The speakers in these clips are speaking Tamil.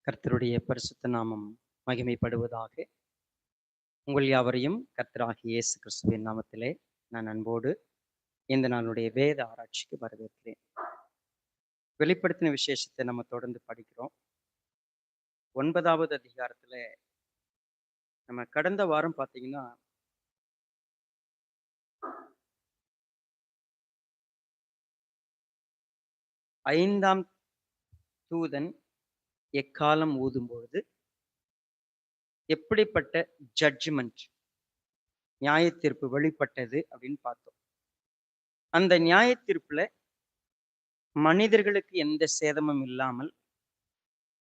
கர்த்தருடைய பரிசுத்த நாமம் மகிமைப்படுவதாக. உங்கள் யாவரையும் கர்த்தராகிய இயேசு கிறிஸ்துவின் நாமத்திலே நான் அன்போடு இந்த நாளுடைய வேத ஆராய்ச்சிக்கு வரவேற்கிறேன். வெளிப்படுத்தின விசேஷத்தை நம்ம தொடர்ந்து படிக்கிறோம். 9வது அதிகாரத்துல நம்ம கடந்த வாரம் பார்த்தீங்கன்னா, ஐந்தாம் தூதன் எக்காலம் ஊதும்பொழுது எப்படிப்பட்ட ஜட்ஜ்மெண்ட், நியாய தீர்ப்பு வெளிப்பட்டது அப்படின்னு பார்த்தோம். அந்த நியாய தீர்ப்புல மனிதர்களுக்கு எந்த சேதமும் இல்லாமல்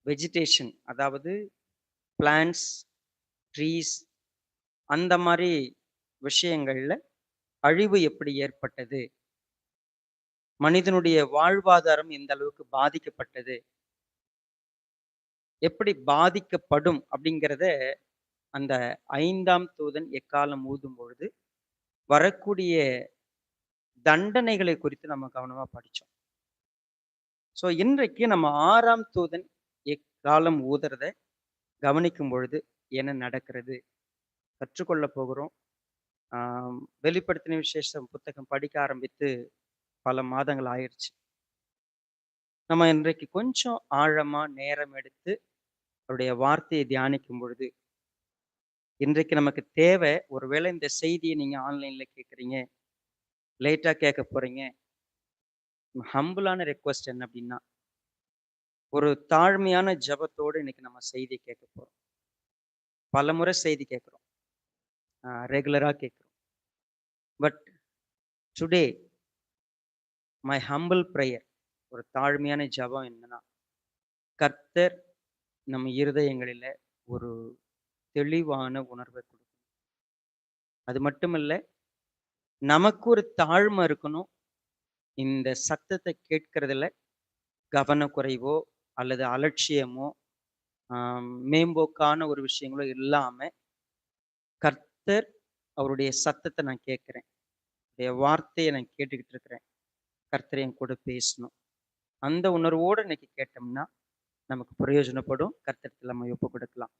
வெஜிடேஷன், அதாவது பிளான்ட்ஸ், ட்ரீஸ், அந்த மாதிரி விஷயங்கள்ல அழிவு எப்படி ஏற்பட்டது, மனிதனுடைய வாழ்வாதாரம் எந்த அளவுக்கு பாதிக்கப்பட்டது, எப்படி பாதிக்கப்படும் அப்படிங்கிறத அந்த ஐந்தாம் தூதன் எக்காலம் ஊதும் பொழுது வரக்கூடிய தண்டனைகளை குறித்து நம்ம கவனமா படிச்சோம். ஸோ இன்றைக்கு நம்ம 6ஆம் தூதன் எக்காலம் ஊதுறத கவனிக்கும் பொழுது என்ன நடக்கிறது கற்றுக்கொள்ள போகிறோம். வெளிப்படுத்தின விசேஷம் புத்தகம் படிக்க ஆரம்பித்து பல மாதங்கள் ஆயிடுச்சு. நம்ம இன்றைக்கு கொஞ்சம் ஆழமா நேரம் எடுத்து அவருடைய வார்த்தையை தியானிக்கும் பொழுது, இன்றைக்கு நமக்கு தேவை, ஒருவேளை இந்த செய்தியை நீங்க ஆன்லைன்ல கேட்குறீங்க, லேட்டா கேட்க போறீங்க, ஹம்பிளான ரெக்வஸ்ட் என்ன அப்படின்னா, ஒரு தாழ்மையான ஜெபத்தோடு இன்னைக்கு நம்ம செய்தி கேட்க போறோம். பல முறை செய்தி கேட்கிறோம், ரெகுலரா கேட்கிறோம். But today my humble prayer, ஒரு தாழ்மையான ஜெபம் என்னன்னா, கர்த்தர் நம்ம இருதயங்களில ஒரு தெளிவான உணர்வை கொடுக்கணும். அது மட்டுமல்ல, நமக்கு ஒரு தாழ்மை இருக்கணும். இந்த சத்தத்தை கேட்கறதுல கவனக்குறைவோ அல்லது அலட்சியமோ மேம்போக்கான ஒரு விஷயங்களோ இல்லாம, கர்த்தர் அவருடைய சத்தத்தை நான் கேட்கிறேன், அவருடைய வார்த்தையை நான் கேட்டுக்கிட்டு இருக்கிறேன், கர்த்தர் என் கூட பேசணும், அந்த உணர்வோடு இன்னைக்கு கேட்டோம்னா நமக்கு பிரயோஜனப்படும். கர்த்தருக்கு நம்ம ஒப்பு கொடுக்கலாம்.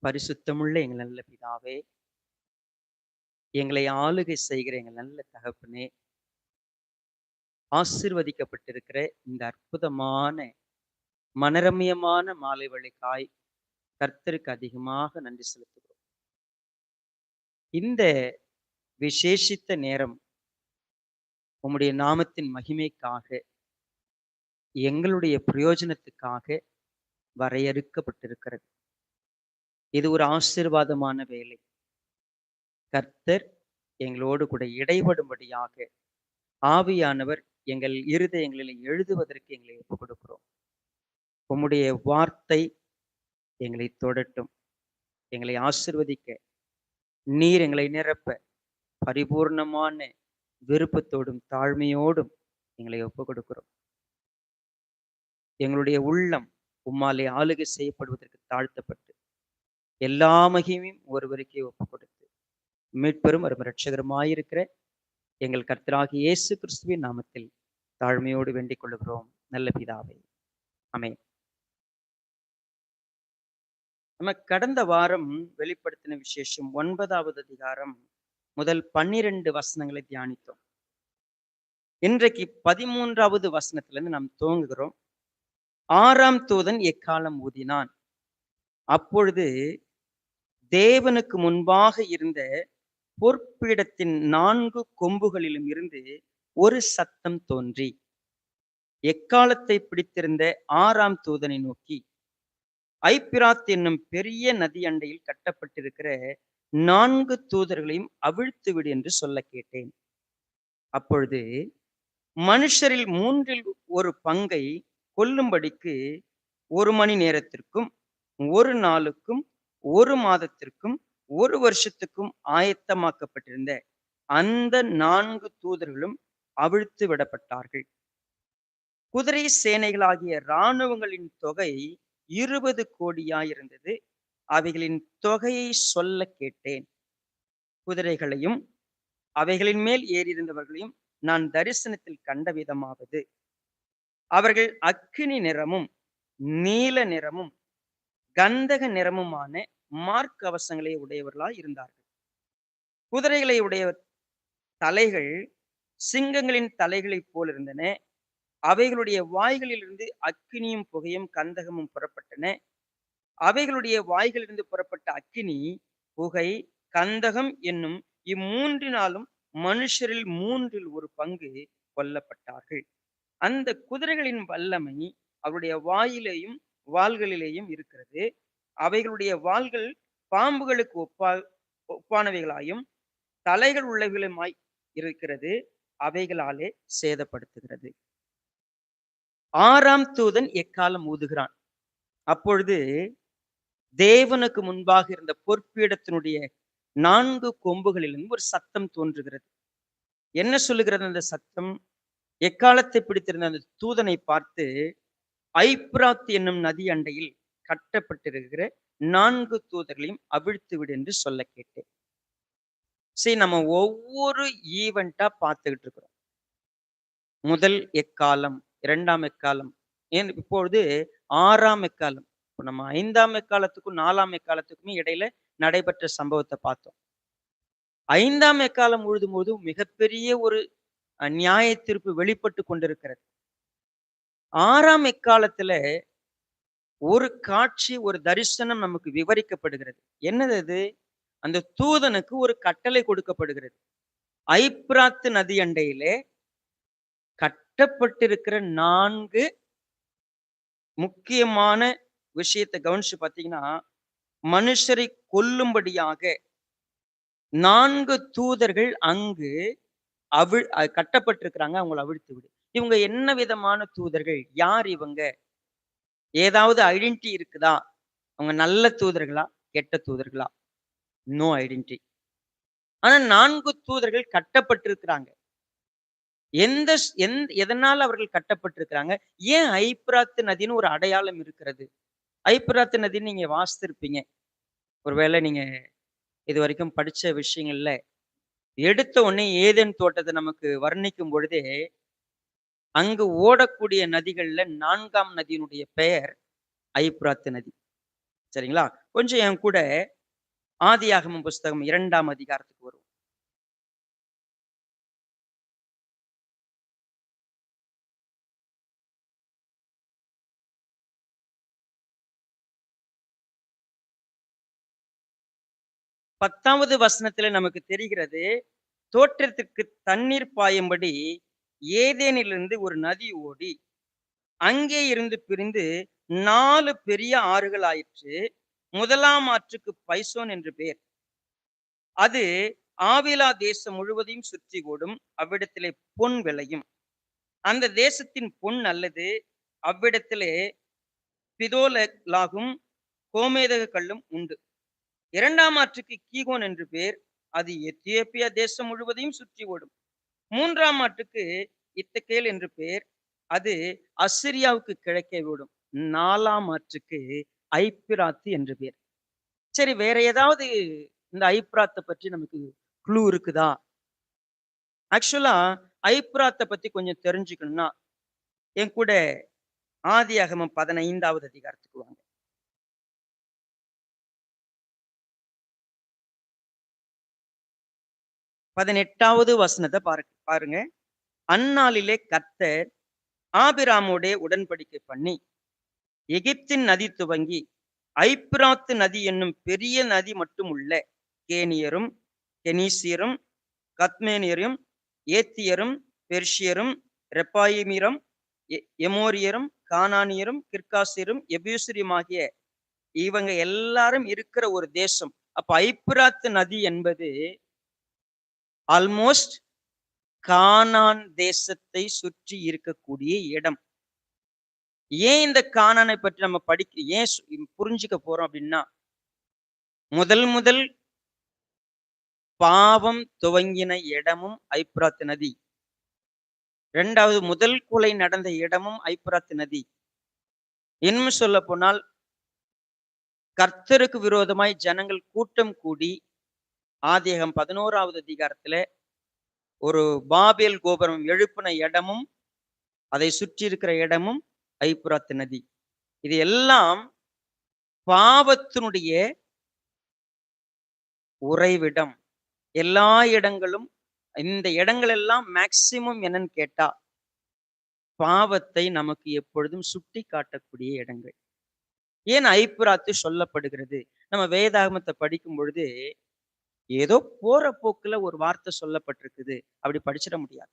பரிசுத்தமுள்ள எங்கள் நல்ல பிதாவே, எங்களை ஆளுகை செய்கிற எங்கள் நல்ல தகப்பனே, ஆசீர்வதிக்கப்பட்டிருக்கிற இந்த அற்புதமான மனரம்யமான மாலை வேளைக்காய் கர்த்தருக்கு அதிகமாக நன்றி செலுத்துகிறோம். இந்த விசேஷித்த நேரம் உம்முடைய நாமத்தின் மகிமைக்காக, எங்களுடைய பிரயோஜனத்துக்காக வரையறுக்கப்பட்டிருக்கிறது. இது ஒரு ஆசீர்வாதமான வேலை. கர்த்தர் எங்களோடு கூட இடைபடும்படியாக ஆவியானவர் எங்கள் இருதயங்களில் எழுதுவதற்கு எங்களை ஒப்புக் கொடுக்கிறோம். உம்முடைய வார்த்தை எங்களை தொடட்டும், எங்களை ஆசீர்வதிக்க, நீர் எங்களை நிரப்ப பரிபூர்ணமான விருப்பத்தோடும் தாழ்மையோடும் எங்களை ஒப்புக் கொடுக்கிறோம். எங்களுடைய உள்ளம் உம்மாலே ஆளுகை செய்யப்படுவதற்கு தாழ்த்தப்பட்டு எல்லா மகிமையும் ஒருவருக்கே ஒப்புக் கொடுத்து மீட்பெரும் ஒரு இரட்சகருமாயிருக்கிற எங்கள் கர்த்தராகிய இயேசு கிறிஸ்துவின் நாமத்தில் தாழ்மையோடு வேண்டிக் கொள்கிறோம் நல்ல பிதாவே, ஆமென். நம்ம கடந்த வாரம் வெளிப்படுத்தின விசேஷம் 9வது அதிகாரம் முதல் 12 வசனங்களை தியானித்தோம். இன்றைக்கு 13வது வசனத்திலிருந்து நாம் துவங்குகிறோம். 6ஆம் தூதன் எக்காலம் ஊதினான். அப்பொழுது தேவனுக்கு முன்பாக இருந்த பொற்பீடத்தின் 4 கொம்புகளிலும் இருந்து ஒரு சத்தம் தோன்றி எக்காலத்தை பிடித்திருந்த 6ஆம் தூதனை நோக்கி, ஐப்பிராத் என்னும் பெரிய நதி அண்டையில் கட்டப்பட்டிருக்கிற 4 தூதர்களையும் அவிழ்த்து விடு என்று சொல்ல கேட்டேன். அப்பொழுது மனுஷரில் 3 ஒரு பங்கை கொல்லும்படிக்கு 1 மணி நேரத்திற்கும் 1 நாளுக்கும் 1 மாதத்திற்கும் 1 வருஷத்துக்கும் ஆயத்தமாக்கப்பட்டிருந்த அந்த 4 தூதர்களும் அவிழ்த்து விடப்பட்டார்கள். குதிரை சேனைகளாகிய இராணுவங்களின் தொகை 20 கோடியாயிருந்தது. அவைகளின் தொகையை சொல்ல கேட்டேன். குதிரைகளையும் அவைகளின் மேல் ஏறியிருந்தவர்களையும் நான் தரிசனத்தில் கண்ட விதமாவது, அவர்கள் அக்கினி நிறமும் நீல நிறமும் கந்தக நிறமுமான மார்க் கவசங்களை உடையவர்களாய் இருந்தார்கள். குதிரைகளை உடைய தலைகள் சிங்கங்களின் தலைகளைப் போல் இருந்தன. அவைகளுடைய வாய்களிலிருந்து அக்கினியும் புகையும் கந்தகமும் புறப்பட்டன. அவைகளுடைய வாய்களிலிருந்து புறப்பட்ட அக்கினி, புகை, கந்தகம் என்னும் இம்மூன்றினாலும் மனுஷரில் மூன்றில் ஒரு பங்கு கொல்லப்பட்டார்கள். அந்த குதிரைகளின் வல்லமை அவருடைய வாயிலேயும் வாள்களிலேயும் இருக்கிறது. அவைகளுடைய வாள்கள் பாம்புகளுக்கு ஒப்பானவைகளாயும் தலைகள் உள்ளவைகளுமாய் இருக்கிறது. அவைகளாலே சேதப்படுத்துகிறது. 6ஆம் தூதன் எக்காலம் ஊதுகிறான். அப்பொழுது தேவனுக்கு முன்பாக இருந்த பொற்பீடத்தினுடைய 4 கொம்புகளிலிருந்து ஒரு சத்தம் தோன்றுகிறது. என்ன சொல்லுகிறது அந்த சத்தம்? எக்காலத்தை பிடித்திருந்த அந்த தூதனை பார்த்து, ஐப்பிராத் என்னும் நதி அண்டையில் கட்டப்பட்டிருக்கிற 4 தூதர்களையும் அவிழ்த்து விடு என்று சொல்ல கேட்டேன். சரி, நம்ம ஒவ்வொரு ஈவெண்டா பார்த்துக்கிட்டு இருக்கிறோம். முதல் எக்காலம், 2ஆம் எக்காலம், ஏன் இப்பொழுது 6ஆம் எக்காலம். இப்போ நம்ம 5ஆம் எக்காலத்துக்கும் 4ஆம் எக்காலத்துக்குமே இடையில நடைபெற்ற சம்பவத்தை பார்த்தோம். 5ஆம் எக்காலம் முழுதும்போது மிகப்பெரிய ஒரு நியாய தீர்ப்பு வெளிப்பட்டு கொண்டிருக்கிறது. 6ஆம் எக்காலத்துல ஒரு காட்சி, ஒரு தரிசனம் நமக்கு விவரிக்கப்படுகிறது. என்னது அது? அந்த தூதனுக்கு ஒரு கட்டளை கொடுக்கப்படுகிறது. ஐப்பிராத்து நதி அண்டையிலே கட்டப்பட்டிருக்கிற 4 முக்கியமான விஷயத்தை கவனிச்சு பார்த்தீங்கன்னா, மனுஷரை கொல்லும்படியாக 4 தூதர்கள் அங்கு கட்டப்பட்டிருக்கிறாங்க. அவங்களை அவிழ்த்து விடு. இவங்க என்ன விதமான தூதர்கள்? யார் இவங்க? ஏதாவது ஐடென்டிட்டி இருக்குதா? அவங்க நல்ல தூதர்களா? கெட்ட தூதர்களா? No identity. ஆனா 4 தூதர்கள் கட்டப்பட்டிருக்கிறாங்க. எதனால அவர்கள் கட்டப்பட்டிருக்கிறாங்க? ஏன் ஐப்பிராத்து நதின்னு ஒரு அடையாளம் இருக்கிறது? ஐப்பிராத்து நதின்னு நீங்க வாசித்திருப்பீங்க. ஒருவேளை நீங்க இதுவரைக்கும் படிச்ச விஷயங்கள்ல எடுத்த உடனே ஏதேன் தோட்டத்தை நமக்கு வர்ணிக்கும் பொழுதே, அங்கு ஓடக்கூடிய நதிகள்ல 4ஆம் நதியினுடைய பெயர் ஐப்பிராத்து நதி. சரிங்களா? கொஞ்சம் என் கூட ஆதியாகமம் புஸ்தகம் 2ஆம் அதிகாரத்துக்கு வருவோம். பத்தாவது வசனத்துல நமக்கு தெரிகிறது, தோற்றத்திற்கு தண்ணீர் பாயும்படி ஏதேனிலிருந்து ஒரு நதி ஓடி அங்கே இருந்து பிரிந்து 4 பெரிய ஆறுகள் ஆயிற்று. முதலாம் ஆற்றுக்கு பைசோன் என்று பெயர். அது ஆவிலா தேசம் முழுவதையும் சுற்றி ஓடும். அவ்விடத்திலே பொன் விளையும். அந்த தேசத்தின் பொன் நல்லது. அவ்விடத்திலே பிதோலாகும் கோமேதக கல்லும் உண்டு. 2ஆம் ஆற்றுக்கு கீகோன் என்று பெயர். அது எத்தியோப்பியா தேசம் முழுவதையும் சுற்றி ஓடும். 3ஆம் ஆற்றுக்கு இத்தகேல் என்று பெயர். அது அசிரியாவுக்கு கிழக்கே ஓடும். 4ஆம் ஆற்றுக்கு ஐப்பிராத்து என்று பெயர். சரி, வேற ஏதாவது இந்த ஐப்பிராத்தை பற்றி நமக்கு க்ளூ இருக்குதா? ஆக்சுவலா ஐப்பிராத்தை பத்தி கொஞ்சம் தெரிஞ்சுக்கணும்னா என் கூட ஆதியாகமம் 15வது அதிகாரத்துக்கு வாங்க. 18வது வசனத்தை பாருங்க. அந்நாளிலே கர்த்தர் ஆபிராமோடே உடன்படிக்கை பண்ணி, எகிப்தின் நதி துவங்கி ஐப்பிராத்து நதி என்னும் பெரிய நதி மட்டும் உள்ள கேனியரும், கெனீசியரும், கத்மேனியரும், ஏத்தியரும், பெர்ஷியரும், ரெப்பாயிமியரும், எமோரியரும், கானானியரும், கிர்காசியரும், எபூசியருமாகிய இவங்க எல்லாரும் இருக்கிற ஒரு தேசம். அப்ப ஐப்பிராத்து நதி என்பது ஆல்மோஸ்ட் கானான் தேசத்தை சுற்றி இருக்கக்கூடிய இடம். ஏன் இந்த கானானை பற்றி நம்ம ஏன் புரிஞ்சுக்க போறோம் அப்படின்னா, முதல் பாவம் துவங்கின இடமும் ஐப்பிராத்து நதி. 2வது முதல் கொலை நடந்த இடமும் ஐப்பிராத்து நதி. இன்னும் சொல்ல போனால், கர்த்தருக்கு விரோதமாய் ஜனங்கள் கூட்டம் கூடி ஆதியாகமம் 11வது அதிகாரத்துல ஒரு பாபேல் கோபுரம் எழுப்பின இடமும் அதை சுற்றி இருக்கிற இடமும் ஐப்புராத்து நதி. இது எல்லாம் பாவத்தினுடைய உறைவிடம். எல்லா இடங்களும், இந்த இடங்கள் எல்லாம் மேக்சிமம் என்னன்னு கேட்டா பாவத்தை நமக்கு எப்பொழுதும் சுட்டி காட்டக்கூடிய இடங்கள். ஏன் ஐப்புராத்து சொல்லப்படுகிறது? நம்ம வேதாகமத்தை படிக்கும் பொழுது ஏதோ போற போக்குல ஒரு வார்த்தை சொல்லப்பட்டிருக்குது, அப்படி படிச்சிட முடியாது.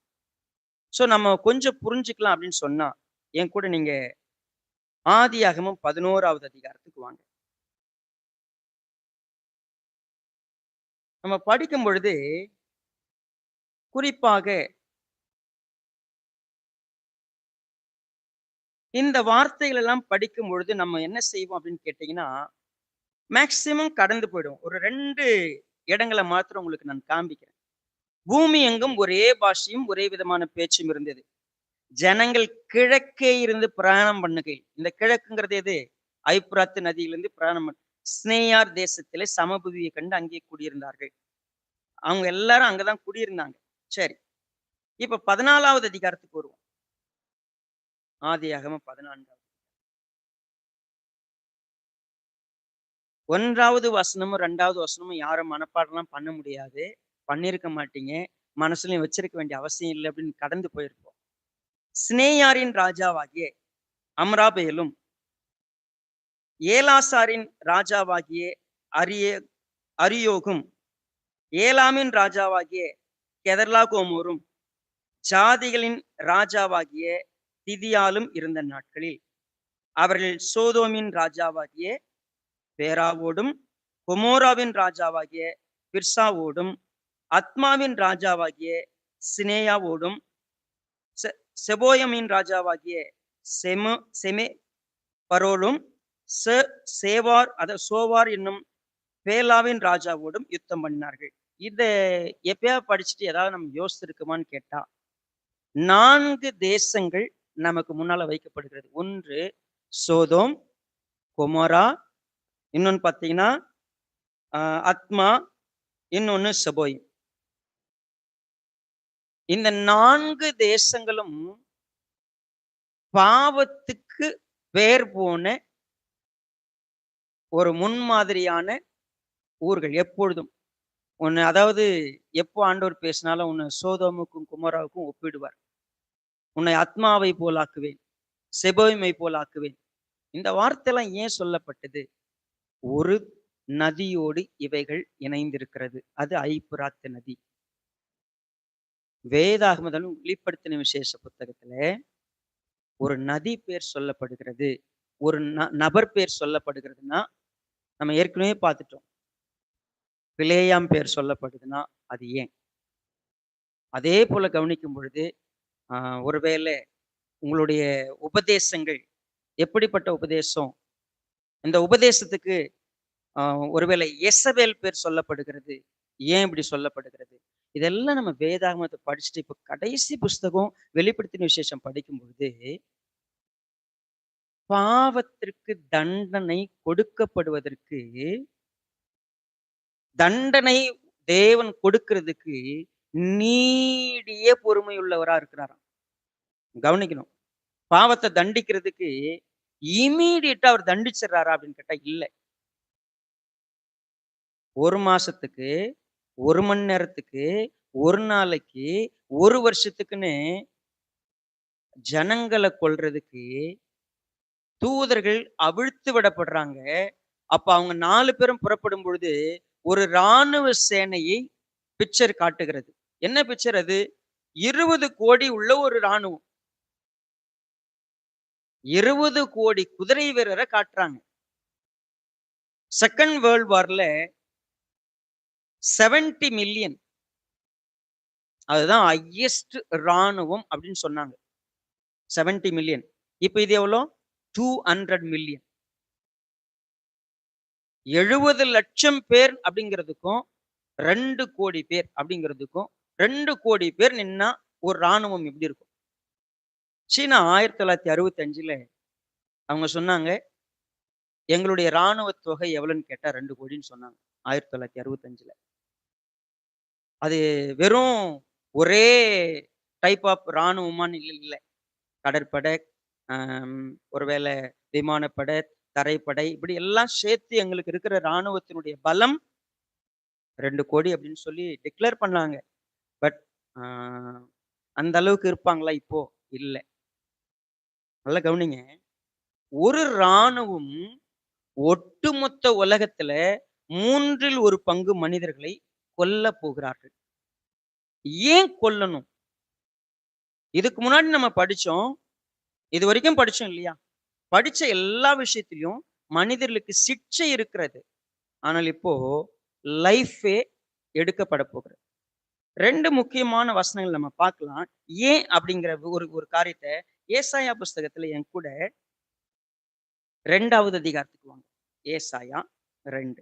சோ நம்ம கொஞ்சம் புரிஞ்சுக்கலாம் அப்படின்னு சொன்னா என் கூட நீங்க ஆதியாகமம் 11வது அதிகாரத்துக்கு வாங்க. நம்ம படிக்கும் பொழுது குறிப்பாக இந்த வார்த்தைகள் எல்லாம் படிக்கும் பொழுது நம்ம என்ன செய்வோம் அப்படின்னு கேட்டீங்கன்னா மேக்சிமம் கடந்து போயிடும். ஒரு 2 இடங்களை மாத்திரம் உங்களுக்கு நான் காண்பிக்கிறேன். பூமி எங்கும் ஒரே பாஷையும் ஒரே விதமான பேச்சும் இருந்தது. ஜனங்கள் கிழக்கே இருந்து பிரயாணம் பண்ணுகையில், இந்த கிழக்குங்கிறது எது? ஐப்புராத்து நதியிலிருந்து பிரயாணம் ஸ்னேயார் தேசத்திலே சமபூமியை கண்டு அங்கே குடியிருந்தார்கள். அவங்க எல்லாரும் அங்கதான் குடியிருந்தாங்க. சரி, இப்ப 14வது அதிகாரத்துக்கு வருவோம். ஆதியாகமம் 14. 1வது வசனமும் 2வது வசனமும் யாரும் மனப்பாடம்லாம் பண்ண முடியாது. பண்ணியிருக்க மாட்டீங்க. மனசுலயும் வச்சிருக்க வேண்டிய அவசியம் இல்லை அப்படின்னு கடந்து போயிருப்போம். ஸ்னேயாரின் ராஜாவாகிய அம்ராபேலும், ஏலாசாரின் ராஜாவாகிய அரியோகும், ஏலாமின் ராஜாவாகிய கெதர்லாகோமோரும், ஜாதிகளின் ராஜாவாகிய திதியாலும் இருந்த நாட்களில் அவர்கள் சோதோமின் ராஜாவாகிய பேராவோடும், கொமோராவின் ராஜாவாகிய பிர்சாவோடும், அத்மாவின் ராஜாவாகிய சினேயாவோடும், செபோயமின் ராஜாவாகிய செமே பரோலும், சோவார் என்னும் பேலாவின் ராஜாவோடும் யுத்தம் பண்ணினார்கள். இத எப்பயாவது படிச்சுட்டு ஏதாவது நம்ம யோசிச்சிருக்குமான்னு கேட்டா 4 தேசங்கள் நமக்கு முன்னால வைக்கப்படுகிறது. ஒன்று சோதோம், கொமோரா, இன்னொன்னு பாத்தீங்கன்னா அத்மா, இன்னொன்னு செபோயிம். இந்த 4 தேசங்களும் பாவத்துக்கு பேர் போன ஒரு முன்மாதிரியான ஊர்கள். எப்பொழுதும் ஒண்ணு, அதாவது எப்போ ஆண்டவர் பேசினாலும் உன்னை சோதோமுக்கும் குமராவுக்கும் ஒப்பிடுவார். உன்னை ஆத்மாவை போலாக்குவேன், செபோயிமை போலாக்குவேன். இந்த வார்த்தையெல்லாம் ஏன் சொல்லப்பட்டது? ஒரு நதியோடு இவைகள் இணைந்திருக்கிறது. அது ஐப்புராத்து நதி. வேதாகமத்திலும் வெளிப்படுத்தின விசேஷ புத்தகத்துல ஒரு நதி பேர் சொல்லப்படுகிறது, ஒரு நபர் பேர் சொல்லப்படுகிறதுனா நம்ம ஏற்கனவே பார்த்துட்டோம். பிலேயாம் பேர் சொல்லப்படுதுன்னா அது ஏன்? அதே போல கவனிக்கும் பொழுது ஒருவேளை உங்களுடைய உபதேசங்கள் எப்படிப்பட்ட உபதேசம், இந்த உபதேசத்துக்கு ஒருவேளை எசபேல் பேர் சொல்லப்படுகிறது, ஏன் இப்படி சொல்லப்படுகிறது? இதெல்லாம் நம்ம வேதாகமத்தை படிச்சுட்டு இப்ப கடைசி புஸ்தகம் வெளிப்படுத்தின விசேஷம் படிக்கும் பொழுது பாவத்திற்கு தண்டனை கொடுக்கப்படுவதற்கு, தண்டனை தேவன் கொடுக்கிறதுக்கு நீடிய பொறுமை உள்ளவரா இருக்கிறாராம். கவனிக்கணும். பாவத்தை தண்டிக்கிறதுக்கு இமீடியட்டா அவர் தண்டிச்சிடறாரா அப்படின்னு கேட்டா இல்ல. 1 மாசத்துக்கு, 1 மணி நேரத்துக்கு, 1 நாளைக்கு, 1 வருஷத்துக்குன்னு ஜனங்களை கொல்றதுக்கு தூதர்கள் அவிழ்த்து விடப்படுறாங்க. அப்ப அவங்க 4 பேரும் புறப்படும் பொழுது ஒரு இராணுவ சேனையை பிக்சர் காட்டுகிறது. என்ன பிக்சர் அது? 20 கோடி உள்ள ஒரு இராணுவம், 20 கோடி குதிரை வீரரை காட்டுறாங்க. செகண்ட் வேர்ல்ட் வார்ல 70 மில்லியன், அதுதான் ஹையஸ்ட் இராணுவம் அப்படின்னு சொன்னாங்க. 70 மில்லியன். இப்ப இது எவ்வளோ? 200 மில்லியன். 70 லட்சம் பேர் அப்படிங்கிறதுக்கும் 2 கோடி பேர் அப்படிங்கிறதுக்கும் 2 கோடி பேர் நின்னா ஒரு இராணுவம் எப்படி இருக்கும்? சீனா 1965ல அவங்க சொன்னாங்க, எங்களுடைய இராணுவ தொகை எவ்வளவுன்னு கேட்டா 2 கோடின்னு சொன்னாங்க 1965ல. அது வெறும் ஒரே டைப் ஆஃப் இராணுவமான்னு இல்லை. கடற்படை, ஒருவேளை விமானப்படை, தரைப்படை இப்படி எல்லாம் சேர்த்து எங்களுக்கு இருக்கிற ராணுவத்தினுடைய பலம் 2,00,00,000 அப்படின்னு சொல்லி டிக்ளேர் பண்ணாங்க. பட் ஆ அந்த அளவுக்கு இருப்பாங்களா இப்போ? இல்ல. நல்லா கவனிங்க. ஒரு ராணுவம் ஒட்டுமொத்த உலகத்துல 3ல் 1 பங்கு மனிதர்களை கொல்லப் போகிறார்கள். ஏன் கொல்லணும்? இதுக்கு முன்னாடி நம்ம படிச்சோம். இதுவரைக்கும் படிச்சோம் இல்லையா? படிச்ச எல்லா விஷயத்திலும் மனிதர்களுக்கு சிட்சை இருக்கிறது. ஆனால் இப்போ லைஃபே எடுக்கப்பட போகிறது. 2 முக்கியமான வசனங்கள் நம்ம பார்க்கலாம். ஏன் அப்படிங்கிற ஒரு ஒரு காரியத்த ஏசாயா புஸ்தகத்துல என் கூட 2வது அதிகாரத்துக்கு வாங்க. ஏசாயா 2.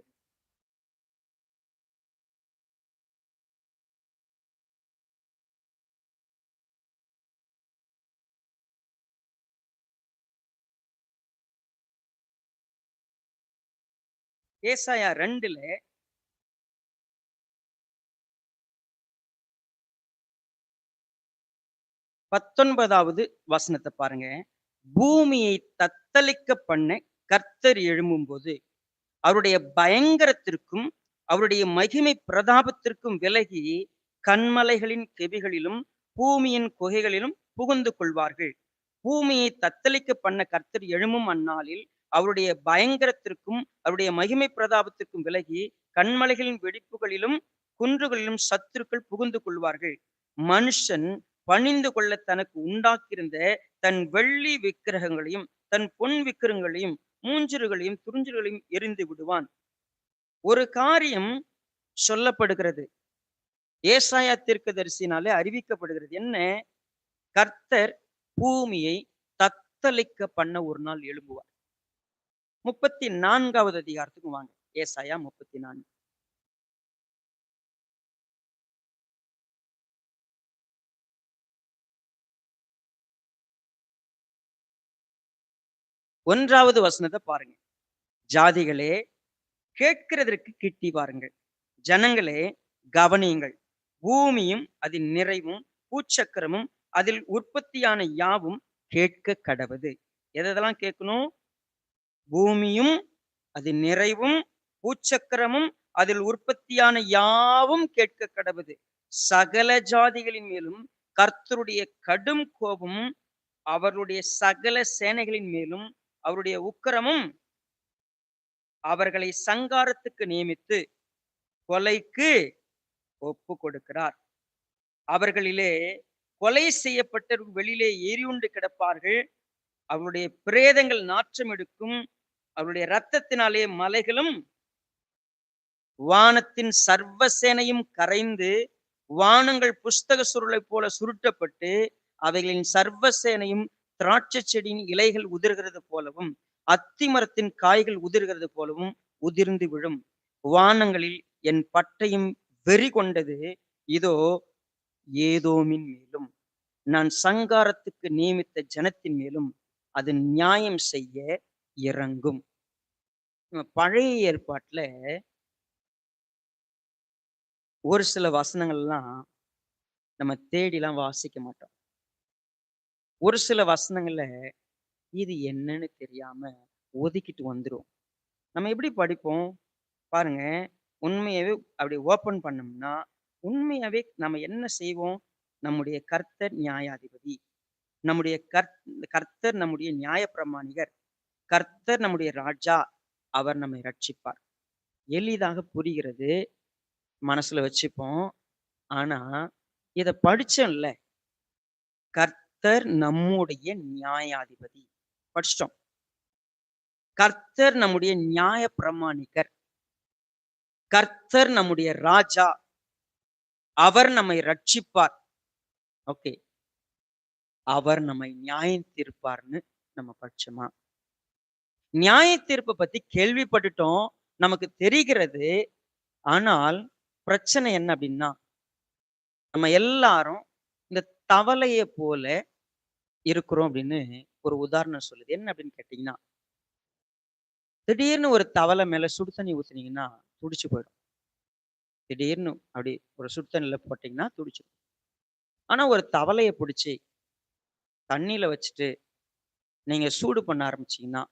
ஏசாயா 2ல 19வது வசனத்த பாருங்க. பூமியை தத்தளிக்க பண்ண கர்த்தர் எழும்பும்போது, அவருடைய பயங்கரத்திற்கும், அவருடைய மகிமை பிரதாபத்திற்கும் விலகி, கன்மலைகளின் கெபிகளிலும், பூமியின் குகைகளிலும் புகுந்து கொள்வார்கள். பூமியை தத்தளிக்க பண்ண கர்த்தர் எழும்பும் அந்நாளில், அவருடைய பயங்கரத்திற்கும், அவருடைய மகிமை பிரதாபத்திற்கும் விலகி, கன்மலைகளின் வெடிப்புகளிலும், குன்றுகளிலும் சத்துருக்கள் புகுந்து கொள்வார்கள். மனுஷன் பணிந்து கொள்ள தனக்கு உண்டாக்கியிருந்த தன் வெள்ளி விக்கிரகங்களையும், தன் பொன் விக்கிரகங்களையும், மூஞ்சல்களையும், துறிஞ்சுகளையும் எறிந்து விடுவான். ஒரு காரியம் சொல்லப்படுகிறது. ஏசாயா தீர்க்கதரிசினாலே அறிவிக்கப்படுகிறது. என்ன? கர்த்தர் பூமியை தத்தளிக்க பண்ண ஒரு நாள் எழும்புவார். 34வது அதிகாரத்துக்கு வாங்க. ஏசாயா 34. 1வது வசனத்த பாருங்க. ஜாதிகளே, கேட்கிறதற்கு கிட்டி வாருங்கள். ஜனங்களே, கவனியுங்கள். பூமியும் அதின் நிறைவும், பூச்சக்கரமும் அதில் உற்பத்தியான யாவும் கேட்க கடவது. எதெல்லாம் கேட்கணும்? பூமியும் அதின் நிறைவும், பூச்சக்கரமும் அதில் உற்பத்தியான யாவும் கேட்க கடவது. சகல ஜாதிகளின் மேலும் கர்த்தருடைய கடும் கோபமும், அவர்களுடைய சகல சேனைகளின் மேலும் அவருடைய உக்கிரமும் அவர்களை சங்காரத்துக்கு நியமித்து கொலைக்கு ஒப்பு கொடுக்கிறார். அவர்களிலே கொலை செய்யப்பட்டவர்கள் வெளியிலே எரியுண்டு கிடப்பார்கள். அவருடைய பிரேதங்கள் நாற்றம் எடுக்கும். அவருடைய இரத்தத்தினாலே மலைகளும் வானத்தின் சர்வ சேனையும் கரைந்து, வானங்கள் புஸ்தக சுருளைப் போல சுருட்டப்பட்டு, அவைகளின் சர்வ சேனையும் திராட்சை செடியின் இலைகள் உதிர்கிறது போலவும், அத்தி மரத்தின் காய்கள் உதிர்கிறது போலவும் உதிர்ந்து விழும். வானங்களில் என் பட்டயம் வெறி கொண்டது. இதோ ஏதோமின் மேலும், நான் சங்காரத்துக்கு நியமித்த ஜனத்தின் மேலும் அது நியாயம் செய்ய இறங்கும். பழைய ஏற்பாட்டுல ஒரு சில வசனங்கள்லாம் நம்ம தேடிலாம் வாசிக்க மாட்டோம். ஒரு சில வசனங்கள்ல இது என்னன்னு தெரியாம ஒதுக்கிட்டு வந்துரும். நம்ம எப்படி படிப்போம்? பாருங்க, உண்மையாவே அப்படி ஓப்பன் பண்ணோம்னா, உண்மையாவே நம்ம என்ன செய்வோம்? நம்முடைய கர்த்தர் நியாயாதிபதி. நம்முடைய கர்த்தர் நம்முடைய நியாயப்பிரமாணிகர். கர்த்தர் நம்முடைய ராஜா. அவர் நம்மை ரட்சிப்பார். எளிதாக புரிகிறது. மனசுல வச்சுப்போம். ஆனா, இத படிச்சோம்ல. கர்த்தர் நம்முடைய நியாயாதிபதி. படிச்சிட்டோம். கர்த்தர் நம்முடைய நியாயப்பிரமாணிகர். கர்த்தர் நம்முடைய ராஜா. அவர் நம்மை ரட்சிப்பார். ஓகே. அவர் நம்மை நியாயம் தீர்ப்பார்ன்னு நம்ம படிச்சோமா? நியாய தீர்ப்ப பத்தி கேள்விப்பட்டுட்டோம். நமக்கு தெரிகிறது. ஆனால் பிரச்சனை என்ன அப்படின்னா, நம்ம எல்லாரும் இந்த தவளைய போல இருக்கிறோம் அப்படின்னு ஒரு உதாரணம் சொல்லுது. என்ன அப்படின்னு கேட்டீங்கன்னா, திடீர்னு ஒரு தவளை மேல சுடு தண்ணி ஊத்துனீங்கன்னா துடிச்சு போயிடும். திடீர்னு அப்படி ஒரு சுடு தண்ணில போட்டீங்கன்னா துடிச்சிடும். ஆனா ஒரு தவளைய புடிச்சு தண்ணியில வச்சுட்டு நீங்க சூடு பண்ண ஆரம்பிச்சீங்கன்னா,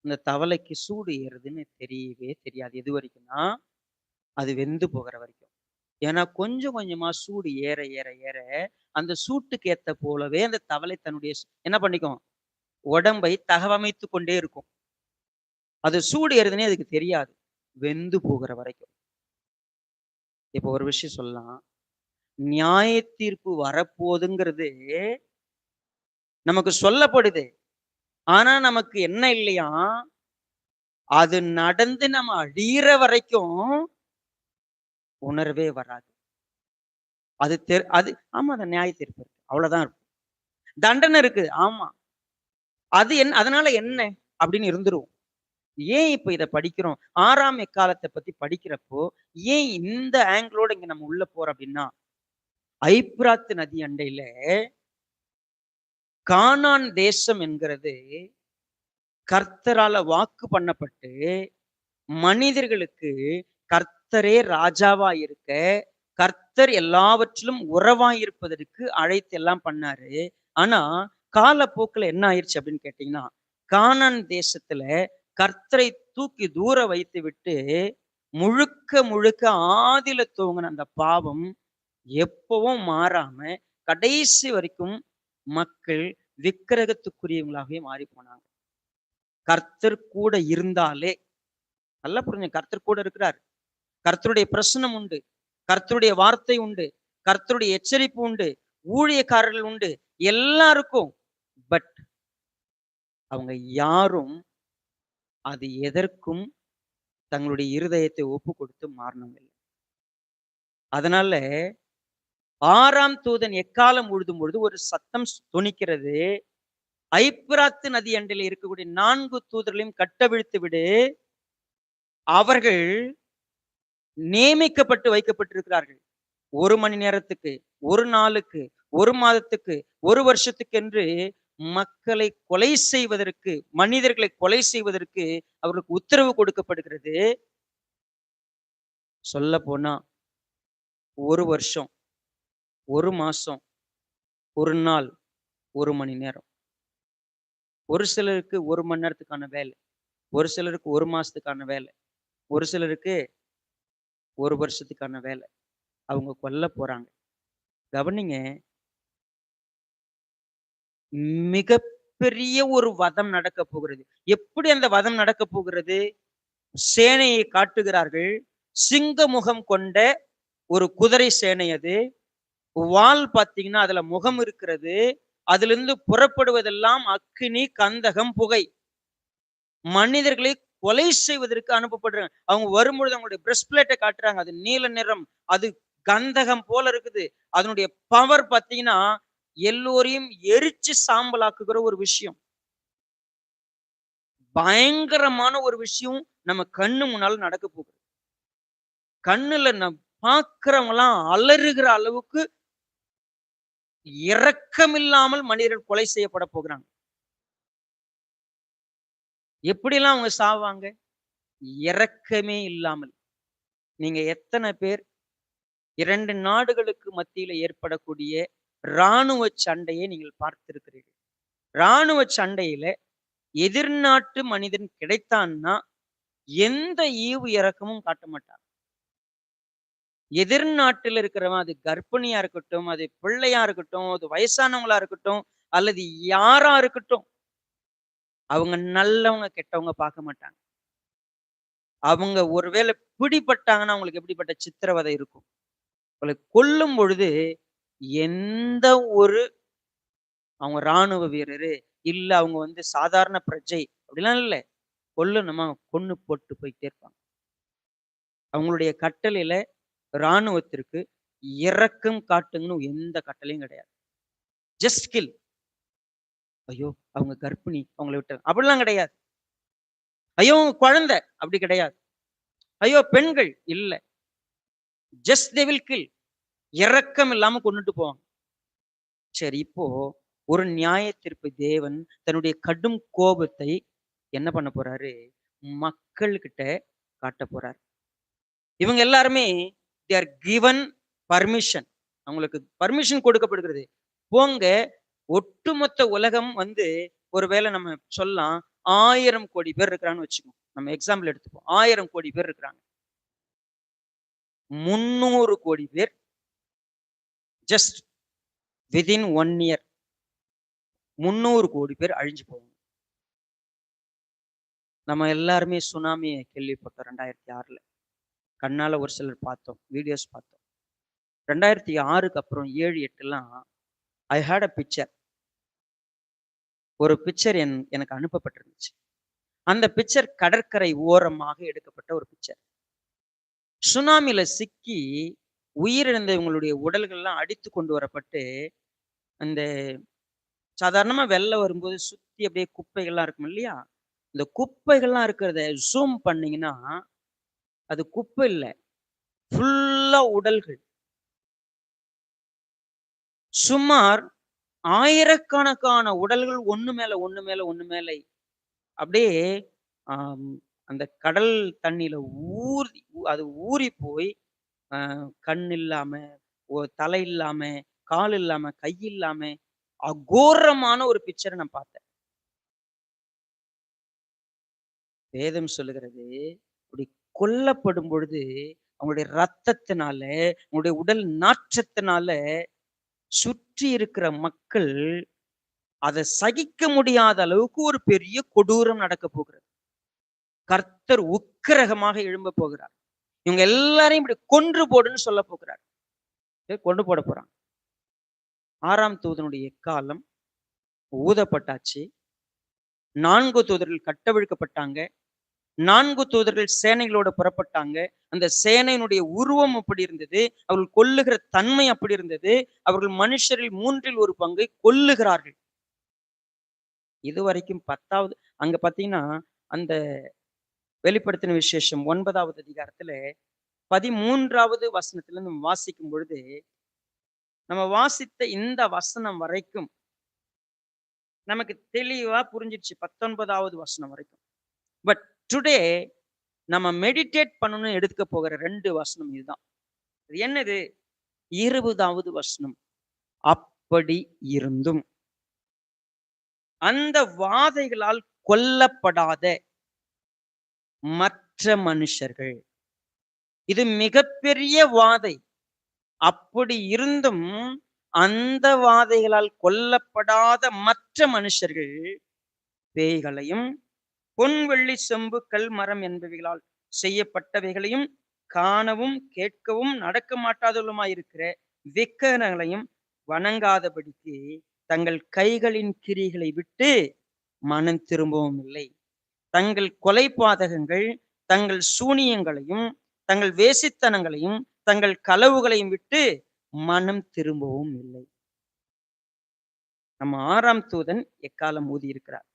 இந்த தவளைக்கு சூடு ஏறுதுன்னு தெரியவே தெரியாது. எது வரைக்கும்னா, அது வெந்து போகிற வரைக்கும். ஏன்னா கொஞ்சம் கொஞ்சமா சூடு ஏற ஏற ஏற, அந்த சூட்டுக்கு ஏத்த போலவே அந்த தவளை தன்னுடைய என்ன பண்ணிக்கும்? உடம்பை தகவமைத்துக் கொண்டே இருக்கும். அது சூடு ஏறுதுன்னே அதுக்கு தெரியாது. வெந்து போகிற வரைக்கும். இப்போ ஒரு விஷயம் சொல்லலாம். நியாய தீர்ப்பு வரப்போதுங்கிறது நமக்கு சொல்லப்படுது. ஆனா நமக்கு என்ன இல்லையாம், அது நடந்து நம்ம அழியிற வரைக்கும் உணர்வே வராது. அது ஆமா அந்த நியாய தீர்ப்பு இருக்கு. அவ்வளவுதான் இருக்கும். தண்டனை இருக்கு. ஆமா. அதனால என்ன? அப்படின்னு இருந்துருவோம். ஏன் இப்ப இத படிக்கிறோம்? 6ஆம் எக்காலத்த பத்தி படிக்கிறப்போ, ஏன் இந்த ஆங்கிளோட இங்க நம்ம உள்ள போறோம் அப்படின்னா, ஐப்பிராத்து நதி அண்டையில கானான் தேசம் என்கிறது கர்த்தரால வாக்கு பண்ணப்பட்டு, மனிதர்களுக்கு கர்த்தரே ராஜாவா இருக்க, கர்த்தர் எல்லாவற்றிலும் உறவாய் இருப்பதற்கு அழைத்து எல்லாம் பண்ணாரு. ஆனா, காலப்போக்குல என்ன ஆயிருச்சு அப்படின்னு கேட்டீங்கன்னா, கானான் தேசத்துல கர்த்தரை தூக்கி தூர வைத்துவிட்டு, முழுக்க முழுக்க ஆதியில துவங்குன அந்த பாவம் எப்பவும் மாறாம, கடைசி வரைக்கும் மக்கள் விக்கிரகத்துக்குரியவங்களாகவே மாறி போனாங்க. கர்த்தர் கூட இருந்தாலே நல்லா புரிஞ்சுங்க. கர்த்தர் கூட இருக்கிறார். கர்த்தருடைய பிரசன்னம் உண்டு. கர்த்தருடைய வார்த்தை உண்டு. கர்த்தருடைய எச்சரிப்பு உண்டு. ஊழியக்காரர்கள் உண்டு. எல்லாருக்கும். பட் அவங்க யாரும் அது எதற்கும் தங்களுடைய இருதயத்தை ஒப்பு கொடுத்து மாறனவில்லை. அதனால 6ஆம் தூதன் எக்காலம் ஊதும் பொழுது ஒரு சத்தம் தொனிக்கிறது. ஐப்பிராத்து நதி அண்டையில இருக்கக்கூடிய 4 தூதர்களையும் கட்டவிழ்த்து விடு. அவர்கள் நியமிக்கப்பட்டு வைக்கப்பட்டிருக்கிறார்கள். 1 மணி நேரத்துக்கு, 1 நாளுக்கு, 1 மாதத்துக்கு, 1 வருஷத்துக்கு என்று மக்களை கொலை செய்வதற்கு, மனிதர்களை கொலை செய்வதற்கு அவர்களுக்கு உத்தரவு கொடுக்கப்படுகிறது. சொல்லப்போனா 1 வருஷம், 1 மாசம், 1 நாள், 1 மணி நேரம். ஒரு சிலருக்கு 1 மணி நேரத்துக்கான வேலை. ஒரு சிலருக்கு 1 மாசத்துக்கான வேலை. ஒரு சிலருக்கு 1 வருஷத்துக்கான வேலை. அவங்க கொல்ல போறாங்க. கவனிங்க, மிகப்பெரிய ஒரு வதம் நடக்கப் போகிறது. எப்படி அந்த வதம் நடக்கப் போகிறது? சேனையை காட்டுகிறார்கள். சிங்க முகம் கொண்ட ஒரு குதிரை சேனை அது. வால் பார்த்தீங்கன்னா, அதுல முகம் இருக்கிறது. அதிலிருந்து புறப்படுவதெல்லாம் அக்கினி, கந்தகம், புகை. மனிதர்களை கொலை செய்வதற்கு அனுப்பப்படுறாங்க. அவங்க வரும்பொழுது அவங்களுடைய பிரஸ்ட் பிளேட்ட காட்டுறாங்க. அது நீல நிறம். அது கந்தகம் போல இருக்குது. அதனுடைய பவர் பார்த்தீங்கன்னா, எல்லோரையும் எரிச்சு சாம்பலாக்குகிற ஒரு விஷயம். பயங்கரமான ஒரு விஷயம் நம்ம கண்ணு முன்னால நடக்க போகுது. கண்ணுல பார்க்கிறவங்கலாம் அலறுகிற அளவுக்கு இரக்கமில்லாமல் மனிதர்கள் கொலை செய்யப்பட போகிறாங்க. எப்படிலாம் அவங்க சாவாங்க? இரக்கமே இல்லாமல். நீங்க எத்தனை பேர் 2 நாடுகளுக்கு மத்தியில ஏற்படக்கூடிய ராணுவ சண்டையை நீங்கள் பார்த்திருக்கிறீர்கள். ராணுவ சண்டையில எதிர்நாட்டு மனிதன் கிடைத்தான்னா, எந்த ஈவு இரக்கமும் காட்ட மாட்டான். எதிர்நாட்டில் இருக்கிறவன் அது கர்ப்பிணியா இருக்கட்டும், அது பிள்ளையா இருக்கட்டும், அது வயசானவங்களா இருக்கட்டும், அல்லது யாரா இருக்கட்டும், அவங்க நல்லவங்க, கெட்டவங்க பார்க்க மாட்டாங்க. அவங்க ஒருவேளை பிடிபட்டாங்கன்னா, அவங்களுக்கு எப்படிப்பட்ட சித்திரவதை இருக்கும். அவங்களை கொல்லும் பொழுது எந்த ஒரு அவங்க ராணுவ வீரரு, இல்ல அவங்க சாதாரண பிரஜை அப்படிலாம் இல்ல. கொல்லணுமா கொன்னு போட்டு போயிட்டே இருப்பாங்க. அவங்களுடைய கட்டளையில ராணுவத்திற்கு இரக்கம் காட்டுங்கன்னு எந்த கட்டளையும் கிடையாது. Just kill. ஐயோ! அவங்க கர்ப்பிணி, அவங்கள விட்டு அப்படிலாம் கிடையாது. ஐயோ! அவங்க குழந்தை அப்படி கிடையாது. ஐயோ! பெண்கள் இல்ல. Just they will kill. இரக்கம் இல்லாம கொன்னுட்டு போவாங்க. சரி இப்போ ஒரு நியாய தீர்ப்பு தேவன் தன்னுடைய கடும் கோபத்தை என்ன பண்ண போறாரு? மக்கள்கிட்ட காட்டப் போறார். இவங்க எல்லாருமே தே ஆர் கிவன் பர்மிஷன். அவங்களுக்கு பர்மிஷன் கொடுக்கப்படுகிறது. போங்க ஒட்டுமொத்த உலகம் ஒருவேளை நம்ம சொல்லலாம் 1000 கோடி பேர் இருக்கிறான்னு வச்சுக்கோங்க. நம்ம எக்ஸாம்பிள் எடுத்துப்போம். 1000 கோடி பேர் இருக்கிறாங்க. 300 கோடி பேர் ஜஸ்ட் வித்தின் 1 இயர் 300 கோடி பேர் அழிஞ்சு போவாங்க. நம்ம எல்லாருமே சுனாமியை கேள்விப்பட்டோம் 2006ல. கண்ணால ஒரு சிலர் பார்த்தோம். வீடியோஸ் பார்த்தோம். 2006க்கு அப்புறம் 7, 8லாம் ஐ ஹேட் அ பிக்சர். ஒரு பிக்சர் எனக்கு அனுப்பப்பட்டிருந்துச்சு. அந்த பிக்சர் கடற்கரை ஓரமாக எடுக்கப்பட்ட ஒரு பிக்சர். சுனாமில சிக்கி உயிரிழந்தவங்களுடைய உடல்கள்லாம் அடித்து கொண்டு வரப்பட்டு, அந்த சாதாரணமா வெள்ளம் வரும்போது சுத்தி அப்படியே குப்பைகள்லாம் இருக்கும் இல்லையா? இந்த குப்பைகள்லாம் இருக்கிறத ஜூம் பண்ணீங்கன்னா, அது குப்பை இல்ல. ஃபுல்லா உடல்கள். சுமார் ஆயிரக்கணக்கான உடல்கள் ஒண்ணு மேல ஒண்ணு மேல ஒண்ணு மேல அப்படியே ஆம், அந்த கடல் தண்ணீல ஊறி அது ஊறி போய் கண் இல்லாம, தலை இல்லாம, கால் இல்லாம, கை இல்லாம அகோரமான ஒரு பிக்சர நான் பார்த்தேன். வேதம் சொல்லுகிறது, அப்படி கொல்லப்படும் பொழுது அவங்களுடைய ரத்தத்தினால, அவங்களுடைய உடல் நாற்றத்தினால சுற்றி இருக்கிற மக்கள் அதை சகிக்க முடியாத அளவுக்கு ஒரு பெரிய கொடூரம் நடக்க போகிறது. கர்த்தர் உக்கிரகமாக எழும்ப போகிறார். இவங்க எல்லாரையும் இப்படி கொன்று போடுன்னு சொல்ல போகிறார். கொண்டு போட போறாங்க. 6ஆம் தூதனுடைய எக்காலம் ஊதப்பட்டாச்சு. 4 தூதர்கள் கட்டவிழ்க்கப்பட்டாங்க. 4 தூதர்கள் சேனைகளோட புறப்பட்டாங்க. அந்த சேனையினுடைய உருவம் அப்படி இருந்தது. அவர்கள் கொல்லுகிற தன்மை அப்படி இருந்தது. அவர்கள் மனுஷரில் 3இல் 1 பங்கை கொல்லுகிறார்கள். இதுவரைக்கும் 10வது அங்க பாத்தீங்கன்னா, அந்த வெளிப்படுத்தின விசேஷம் 9வது அதிகாரத்துல 13வது வசனத்துல நம்ம வாசிக்கும் பொழுது, நம்ம வாசித்த இந்த வசனம் வரைக்கும் நமக்கு தெளிவா புரிஞ்சிடுச்சு. 19வது வசனம் வரைக்கும். பட் டுடே நம்ம மெடிடேட் பண்ணணும்னு எடுத்துக்க போகிற 2 வசனம் இதுதான். இது என்னது? 20வது வசனம். அப்படி இருந்தும் அந்த வாதைகளால் கொல்லப்படாத மற்ற மனுஷர்கள். இது மிகப்பெரிய வாதை. அப்படி இருந்தும் அந்த வாதைகளால் கொல்லப்படாத மற்ற மனுஷர்கள் பேய்களையும் பொன் வெள்ளி செம்பு கல் மரம் என்பவைகளால் செய்யப்பட்டவைகளையும் காணவும் கேட்கவும் நடக்க மாட்டாதவர்களுமாயிருக்கிற விக்கிரகங்களையும் வணங்காதபடிக்கு தங்கள் கைகளின் கிரிகளை விட்டு மனம் திரும்பவும் இல்லை. தங்கள் கொலைபாதகங்கள், தங்கள் சூனியங்களையும், தங்கள் வேசித்தனங்களையும், தங்கள் களவுகளையும் விட்டு மனம் திரும்பவும் இல்லை. நம்ம 6ஆம் தூதன் எக்காலம் ஊதி இருக்கிறார்.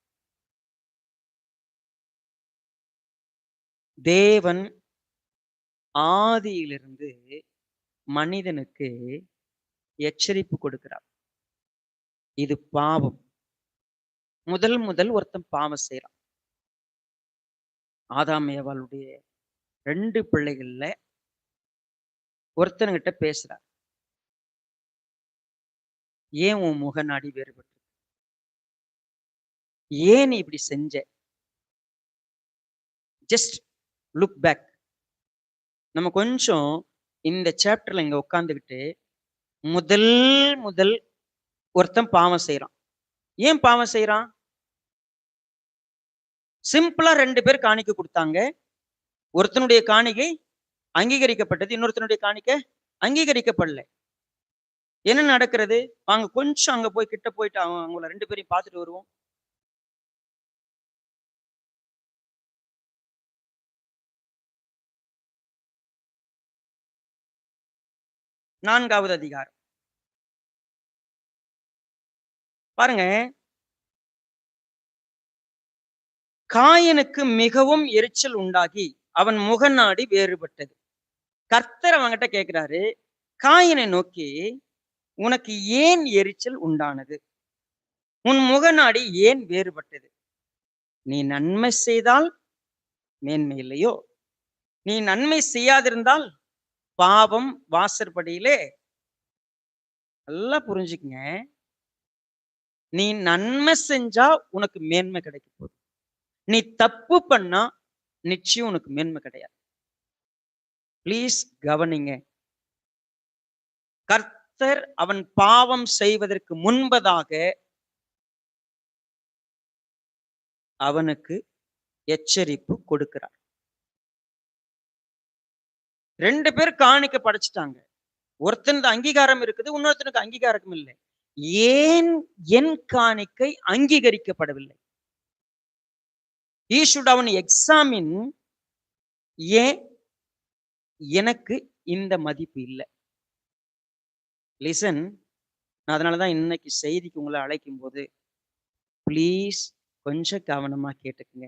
தேவன் ஆதியிலிருந்து மனிதனுக்கு எச்சரிப்பு கொடுக்கிறார். இது பாவம். முதல் ஒருத்தன் பாவம் செய்யறான். ஆதாம் ஏவாளுடைய 2 பிள்ளைகள்ல ஒருத்தன்கிட்ட பேசுறார். ஏன் உன் முகநாடி வேறுபட்டு? ஏன் நீ இப்படி செஞ்ச? Just look back. நம்ம கொஞ்சம் இந்த சாப்டர்ல இங்க உட்கார்ந்துகிட்டு முதல் ஒருத்தன் பாவம் செய்யறான். ஏன் பாவம் செய்யறான்? சிம்பிளா 2 பேர் காணிக்கை கொடுத்தாங்க. ஒருத்தனுடைய காணிக்கை அங்கீகரிக்கப்பட்டது, இன்னொருத்தனுடைய காணிக்கை அங்கீகரிக்கப்படல. என்ன நடக்கிறது? வாங்க கொஞ்சம் அங்க போய் கிட்ட போயிட்டு அவங்கள 2 பேரையும் பார்த்துட்டு வருவோம். நான்காவது அதிகாரம் பாருங்க. காயனுக்கு மிகவும் எரிச்சல் உண்டாகி அவன் முகநாடி வேறுபட்டது. கர்த்தர் அவன்கிட்ட கேட்கிறாரு, காயனை நோக்கி, உனக்கு ஏன் எரிச்சல் உண்டானது? உன் முகநாடி ஏன் வேறுபட்டது? நீ நன்மை செய்தால் மேன்மை இல்லையோ? நீ நன்மை செய்யாதிருந்தால் பாவம் வாசற்படியிலே. நல்லா புரிஞ்சுக்குங்க. நீ நன்மை செஞ்சா உனக்கு மேன்மை கிடைக்க போகுது. நீ தப்பு பண்ணா நிச்சயம் உனக்கு மேன்மை கிடையாது. ப்ளீஸ் கவனிங்க. கர்த்தர் அவன் பாவம் செய்வதற்கு முன்பதாக அவனுக்கு எச்சரிப்பு கொடுக்கிறார். 2 பேர் காணிக்க படைச்சிட்டாங்க. ஒருத்தனுக்கு அங்கீகாரம் இருக்குது, இன்னொருத்தனுக்கு அங்கீகாரம் இல்லை. ஏன் என் காணிக்கை அங்கீகரிக்கப்படவில்லை? He should have an examine. ஏன் எனக்கு இந்த மதிப்பு இல்லை? லிசன். அதனாலதான் இன்னைக்கு செய்திக்கு உங்களை அழைக்கும் போது ப்ளீஸ் கொஞ்சம் கவனமா கேட்டுக்குங்க.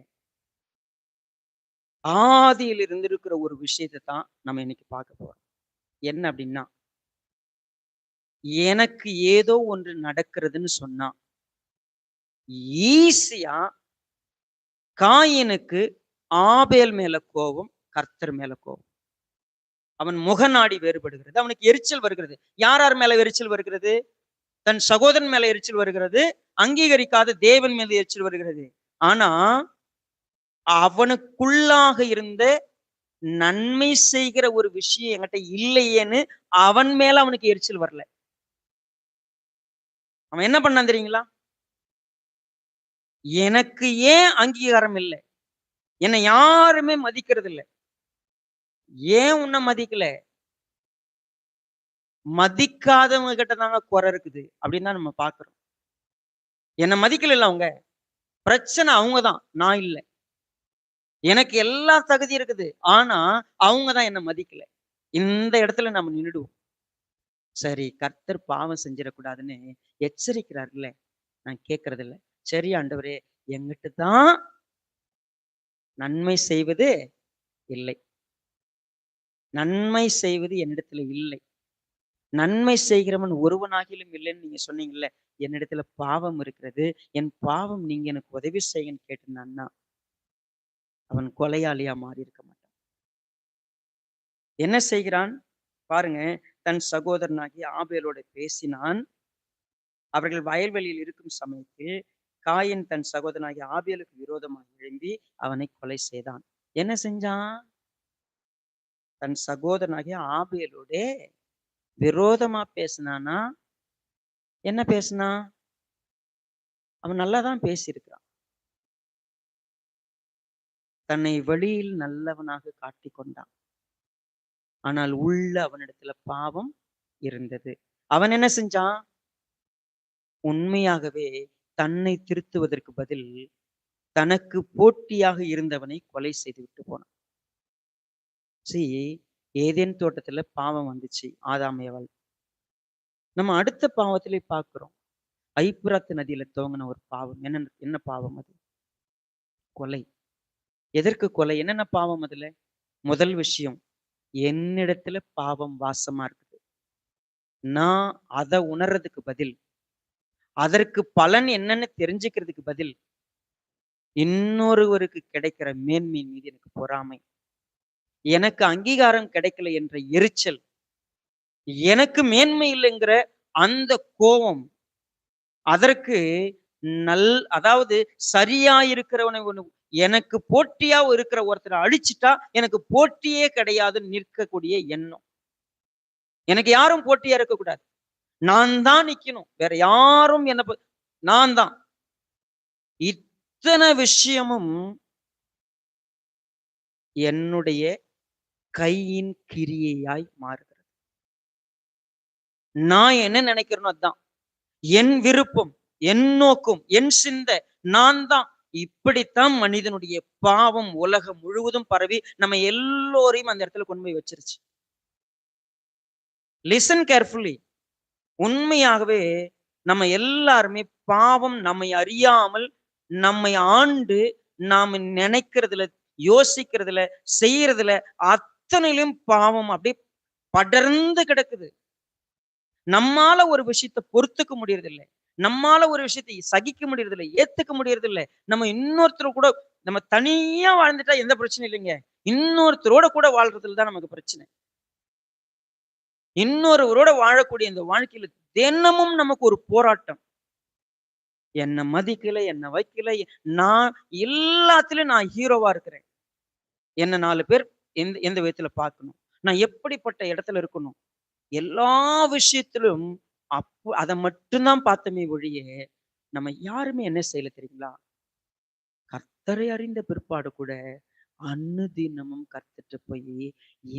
ஆதியில் இருந்திருக்கிற ஒரு விஷயத்தை தான் நம்ம இன்னைக்கு பார்க்க போறோம். என்ன அப்படின்னா, எனக்கு ஏதோ ஒன்று நடக்கிறதுன்னு சொன்னா ஈஸியா காயினுக்கு ஆபேல் மேல கோபம், கர்த்தர் மேல கோபம். அவன் முகநாடி வேறுபடுகிறது, அவனுக்கு எரிச்சல் வருகிறது. யார் யார் மேல எரிச்சல் வருகிறது? தன் சகோதரன் மேல எரிச்சல் வருகிறது, அங்கீகரிக்காத தேவன் மேல எரிச்சல் வருகிறது. ஆனா அவனுக்குள்ளாக இருந்த நன்மை செய்கிற ஒரு விஷயம் என்கிட்ட இல்லையேன்னு அவன் மேல அவனுக்கு எரிச்சல் வரல. அவன் என்ன பண்ணான் தெரியுங்களா? எனக்கு ஏன் அங்கீகாரம் இல்லை? என்னை யாருமே மதிக்கிறது இல்லை. ஏன் உன்னை மதிக்கல? மதிக்காதவங்க கிட்ட தாங்க குறை இருக்குது அப்படின்னு தான் நம்ம பாக்குறோம். என்னை மதிக்கல அவங்க, பிரச்சனை அவங்கதான், நான் இல்லை. எனக்கு எல்லா தகுதி இருக்குது, ஆனா அவங்கதான் என்னை மதிக்கல. இந்த இடத்துல நம்ம நின்றுடுவோம். சரி, கர்த்தர் பாவம் செஞ்சிடக்கூடாதுன்னு எச்சரிக்கிறாருல்ல, நான் கேட்கறது இல்லை. சரி ஆண்டவரே, எங்கிட்ட தான் நன்மை செய்வது இல்லை, நன்மை செய்வது என்னிடத்துல இல்லை, நன்மை செய்கிறவன் ஒருவனாகிலும் இல்லைன்னு நீங்க சொன்னீங்கல்ல, என்னிடத்துல பாவம் இருக்கிறது, என் பாவம் நீங்க எனக்கு உதவி செய்யன்னு கேட்டுனான்னா அவன் கொலையாளியா மாறி இருக்க மாட்டான். என்ன செய்கிறான் பாருங்க. தன் சகோதரனாகி ஆபேலோட பேசினான். அவர்கள் வயல்வெளியில் இருக்கும் சமயத்தில் காயின் தன் சகோதரனாகி ஆபேலுக்கு விரோதமாக எழும்பி அவனை கொலை செய்தான். என்ன செஞ்சான்? தன் சகோதரனாகிய ஆபேலோட விரோதமா பேசினானா? என்ன பேசினா? அவன் நல்லாதான் பேசியிருக்கிறான். தன்னை வெளியில் நல்லவனாக காட்டிக் கொண்டான். ஆனால் உள்ள அவனிடத்துல பாவம் இருந்தது. அவன் என்ன செஞ்சான்? உண்மையாகவே தன்னை திருத்துவதற்கு பதில் தனக்கு போட்டியாக இருந்தவனை கொலை செய்து விட்டு போனான். ஏதேன் தோட்டத்துல பாவம் வந்துச்சு, ஆதாம் ஏவாள். நம்ம அடுத்த பாவத்திலே பார்க்கிறோம். ஐப்பிராத்து நதியில துவங்கின ஒரு பாவம். என்ன பாவம் அது? கொலை. எதற்கு கொலை? என்னென்ன பாவம் அதுல? முதல் விஷயம், என்னிடத்துல பாவம் வாசமா இருக்குது. நான் அதை உணர்றதுக்கு பதில், அதற்கு பலன் என்னன்னு தெரிஞ்சுக்கிறதுக்கு பதில், இன்னொருவருக்கு கிடைக்கிற மேன்மையின் மீது எனக்கு பொறாமை, எனக்கு அங்கீகாரம் கிடைக்கல என்ற எரிச்சல், எனக்கு மேன்மை இல்லைங்கிற அந்த கோபம், அதற்கு அதாவது சரியா இருக்கிறவனை எனக்கு போட்டியா இருக்கிற ஒருத்தரை அழிச்சிட்டா எனக்கு போட்டியே கிடையாதுன்னு நிற்கக்கூடிய எண்ணம். எனக்கு யாரும் போட்டியா இருக்கக்கூடாது, நான் தான் நிக்கணும், வேற யாரும் என்ன, நான் தான். இத்தனை விஷயமும் என்னுடைய கையின் கிரியையாய் மாறுகிறது. நான் என்ன நினைக்கிறேனோ அதுதான் என் விருப்பம், என் நோக்கம், என் சிந்தை, நான் தான். இப்படித்தான் மனிதனுடைய பாவம் உலகம் முழுவதும் பரவி நம்ம எல்லோரையும் அந்த இடத்துல கொண்டு போய் வச்சிருச்சு. Listen carefully. உண்மையாகவே நம்ம எல்லாருமே பாவம் நம்மை அறியாமல் நம்மை ஆண்டு நாம நினைக்கிறதுல, யோசிக்கிறதுல, செய்யறதுல அத்தனையிலும் பாவம் அப்படியே படர்ந்து கிடக்குது. நம்மால ஒரு விஷயத்தை பொறுத்துக்க முடியறதில்லை, நம்மால ஒரு விஷயத்தை சகிக்க முடியறதில்லை, ஏத்துக்க முடியறதில்லை. நம்ம இன்னொருத்தர் கூட, நம்ம தனியா வாழ்ந்துட்டா எந்த பிரச்சனையும் இல்லைங்க, இன்னொருத்தரோட கூட வாழ்றதுல தான் நமக்கு பிரச்சனை. இன்னொருவரோட வாழக்கூடிய இந்த வாழ்க்கையில தினமும் நமக்கு ஒரு போராட்டம். என்ன மதிக்கல, என்ன வைக்கல. நான் எல்லாத்துலயும் நான் ஹீரோவா இருக்கிறேன். என்ன 4 பேர் எந்த எந்த விதத்துல பார்க்கணும். நான் எப்படிப்பட்ட இடத்துல இருக்கணும். எல்லா விஷயத்திலும் அத மட்டும் தான் பார்த்தோமே ஒழிய, நம்ம யாருமே என்ன செய்யல தெரியுங்களா? கர்த்தரை அறிந்த பிற்பாடு கூட, அனுதினமும் கர்த்தர்ட்ட போயி,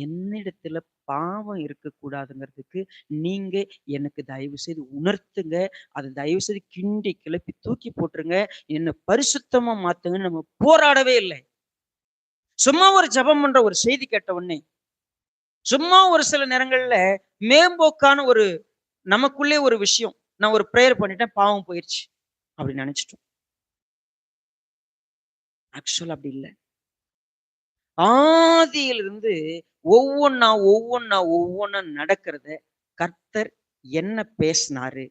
என்னிடத்துல பாவம் இருக்கக்கூடாதுங்கிறதுக்கு, நீங்க எனக்கு தயவு செய்து உணர்த்துங்க. அத தயவு செய்து கிண்டி கிளப்பி தூக்கி போட்டுருங்க. என்ன பரிசுத்தமா மாத்துங்கன்னு நம்ம போராடவே இல்ல. சும்மா ஒரு ஜெபம் பண்ற ஒரு செய்தி கேட்ட உடனே, சும்மா ஒரு சில நேரங்கள்ல மேம்போக்கான ஒரு நமக்குள்ளே ஒரு விஷயம். நான் ஒரு பிரேயர் பண்ணிட்டேன், பாவம் போயிருச்சு. அப்படி நெனச்சுட்டோம். ஆக்சுவலா அப்படி இல்ல. ஆதியிலிருந்து ஒவ்வொன்னா நடக்கிறத கர்த்தர் என்ன பேசினாரு?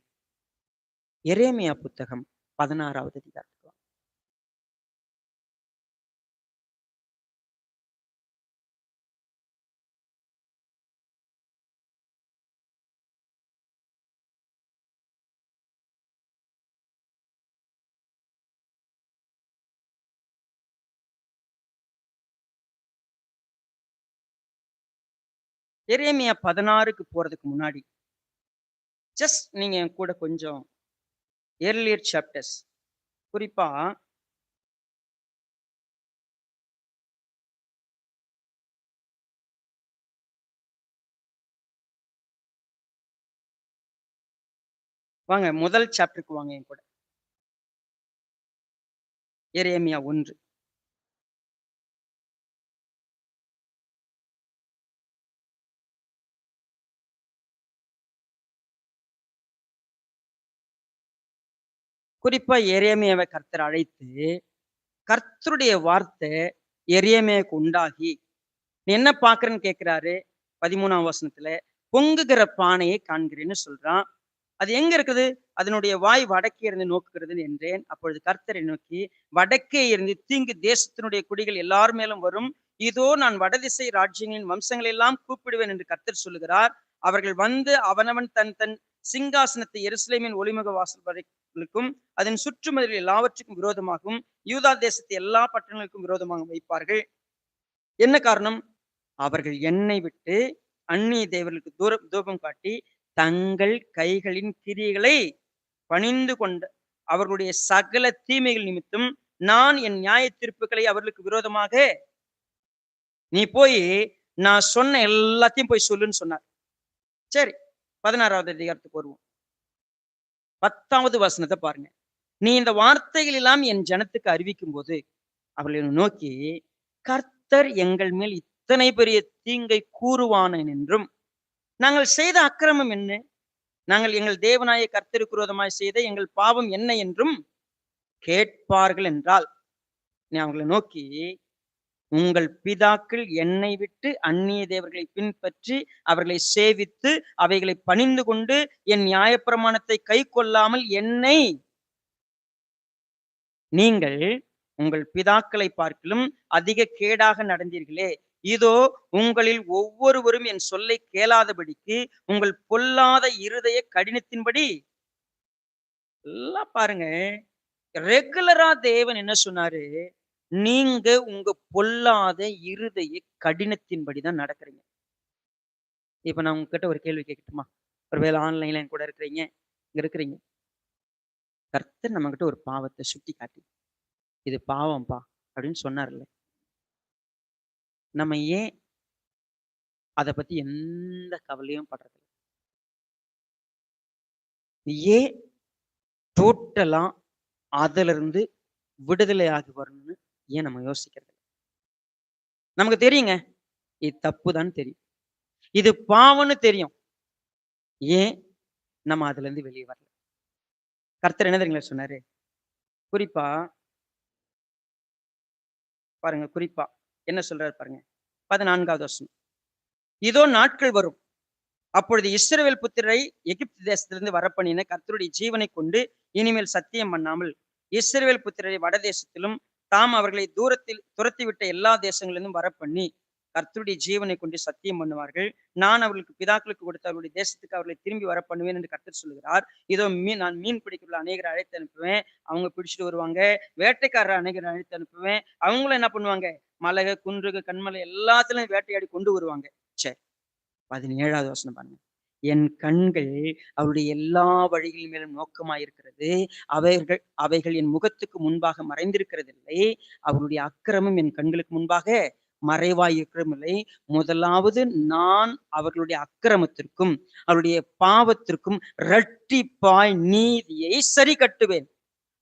எரேமியா புத்தகம் 16வது அதிகாரத்துக்கு வாங்க. எரேமியா 16க்கு போறதுக்கு முன்னாடி, ஜஸ்ட் நீங்க என் கூட கொஞ்சம் ஏர்லியர் சாப்டர்ஸ் குறிப்பா வாங்க முதல் சாப்டருக்கு வாங்க என் கூட. எரேமியா 1. குறிப்பா எரேமியாவை கர்த்தர் அழைத்து, கர்த்தருடைய வார்த்தை எரேமியாவுக்கு உண்டாகி, "நீ என்ன பார்க்கிறன்னு?" கேட்கிறாரு. 13ஆம் வசனத்துல, "பொங்குகிற பானையை காண்கிறேன்னு" சொல்றான். அது எங்க இருக்குது? அதனுடைய வாய் வடக்கே இருந்து நோக்குகிறது என்றேன். அப்பொழுது கர்த்தரை நோக்கி, "வடக்கே இருந்து தீங்கு தேசத்தினுடைய குடிகள் எல்லார் மேலும் வரும். இதோ நான் வடதிசை ராஜ்யங்களின் வம்சங்களை எல்லாம் கூப்பிடுவேன் என்று கர்த்தர் சொல்லுகிறார். அவர்கள் வந்து அவனவன் தன் தன் சிங்காசனத்தை எருசலேமின் ஒலிமுக வாசல் வரைக்கும் அதன் சுற்றுமதில் எல்லாவற்றுக்கும் விரோதமாகவும் யூதா தேசத்து எல்லா பட்டணங்களுக்கும் விரோதமாகவும் வைப்பார்கள். என்ன காரணம்? அவர்கள் என்னை விட்டு அந்நிய தேவர்களுக்கு தூபம் காட்டி தங்கள் கைகளின் கிரியைகளை பணிந்து கொண்ட அவர்களுடைய சகல தீமைகள் நிமித்தம் நான் என் நியாய தீர்ப்புகளை அவர்களுக்கு விரோதமாக நீ போய் நான் சொன்ன எல்லாத்தையும் போய் சொல்லுன்னு சொன்னார். சரி, 16வது அதிகாரத்துக்கு வருவோம். 10வது வசனத்தை பாருங்க. நீ இந்த வார்த்தைகள் எல்லாம் என் ஜனத்துக்கு அறிவிக்கும் போது அவர்களை நோக்கி, கர்த்தர் எங்கள் மேல் இத்தனை பெரிய தீங்கை கூறுவானேன் என்றும், நாங்கள் செய்த அக்கிரமம் என்ன? நாங்கள் எங்கள் தேவனாய கர்த்தருக்கு விரோதமாய் செய்த எங்கள் பாவம் என்ன என்றும் கேட்பார்கள் என்றால், நீ அவங்களை நோக்கி, உங்கள் பிதாக்கள் என்னை விட்டு அந்நிய தேவர்களை பின்பற்றி அவர்களை சேவித்து அவைகளை பணிந்து கொண்டு என் நியாயப்பிரமாணத்தை கை கொள்ளாமல் என்னை நீங்கள் உங்கள் பிதாக்களை பார்க்கிலும் அதிக கேடாக நடந்தீர்களே. இதோ உங்களில் ஒவ்வொருவரும் என் சொல்லை கேளாதபடிக்கு உங்கள் பொல்லாத இருதய கடினத்தின்படி எல்லாம் பாருங்க. ரெகுலரா தேவன் என்ன சொன்னாரு? நீங்க உங்க பொல்லாத இருதய கடினத்தின்படி தான் நடக்கிறீங்க. இப்ப நான் உங்ககிட்ட ஒரு கேள்வி கேட்கட்டுமா? ஒருவேளை ஆன்லைன்ல என் கூட இருக்கிறீங்க, இங்க இருக்கிறீங்க. கர்த்தர் நம்மகிட்ட ஒரு பாவத்தை சுட்டி காட்டி, இது பாவம்பா அப்படின்னு சொன்னார்ல. நம்ம ஏன் அத பத்தி எந்த கவலையும் படுறதில்ல? ஏன் டோட்டலா அதிலிருந்து விடுதலை ஆகி வரணும்னு ஏன் நம்ம யோசிக்கிறது? நமக்கு தெரியுங்க. இது தப்புதான்னு தெரியும். இது பாவம்ன்னு தெரியும். ஏன் நம்ம அதுலருந்து வெளிய வரல? கர்த்தர் என்ன தெரியுங்களா சொன்னாரு? குறிப்பா பாருங்க, குறிப்பா என்ன சொல்றாரு பாருங்க. 14வது வசனம். இதோ நாட்கள் வரும். அப்பொழுது இஸ்ரவேல் புத்திரரை எகிப்து தேசத்திலிருந்து வரப்பண்ணின கர்த்தருடைய ஜீவனைக் கொண்டு இனிமேல் சத்தியம் பண்ணாமல், இஸ்ரவேல் புத்திரரை வடதேசத்திலும் தாம் அவர்களை தூரத்தில் துரத்திவிட்ட எல்லா தேசங்களிலிருந்தும் வரப்பண்ணி, கர்த்தருடைய ஜீவனை கொண்டு சத்தியம் பண்ணுவார்கள். நான் அவர்களுக்கு பிதாக்களுக்கு கொடுத்த அவருடைய தேசத்துக்கு அவர்களை திரும்பி வர பண்ணுவேன் என்று கர்த்தர் சொல்லுகிறார். இதோ நான் மீன் பிடிக்கல அநேகரை அழைத்து அனுப்புவேன். அவங்க பிடிச்சிட்டு வருவாங்க. வேட்டைக்காரர் அநேகரை அழைத்து அனுப்புவேன். அவங்களும் என்ன பண்ணுவாங்க? மலை, குன்றுக, கண்மலை எல்லாத்திலும் வேட்டையாடி கொண்டு வருவாங்க. சரி, 17வது வசனம் பாருங்க. என் கண்கள் அவருடைய எல்லா வழிகளின் மேலும் நோக்கமாயிருக்கிறது. அவைகள் என் முகத்துக்கு முன்பாக மறைந்திருக்கிறதில்லை. அவருடைய அக்கிரமம் என் கண்களுக்கு முன்பாக மறைவாயிருக்கிறதில்லை. முதலாவது நான் அவர்களுடைய அக்கிரமத்திற்கும் அவருடைய பாவத்திற்கும் இரட்டிப்பாய் நீதியை சரி கட்டுவேன்.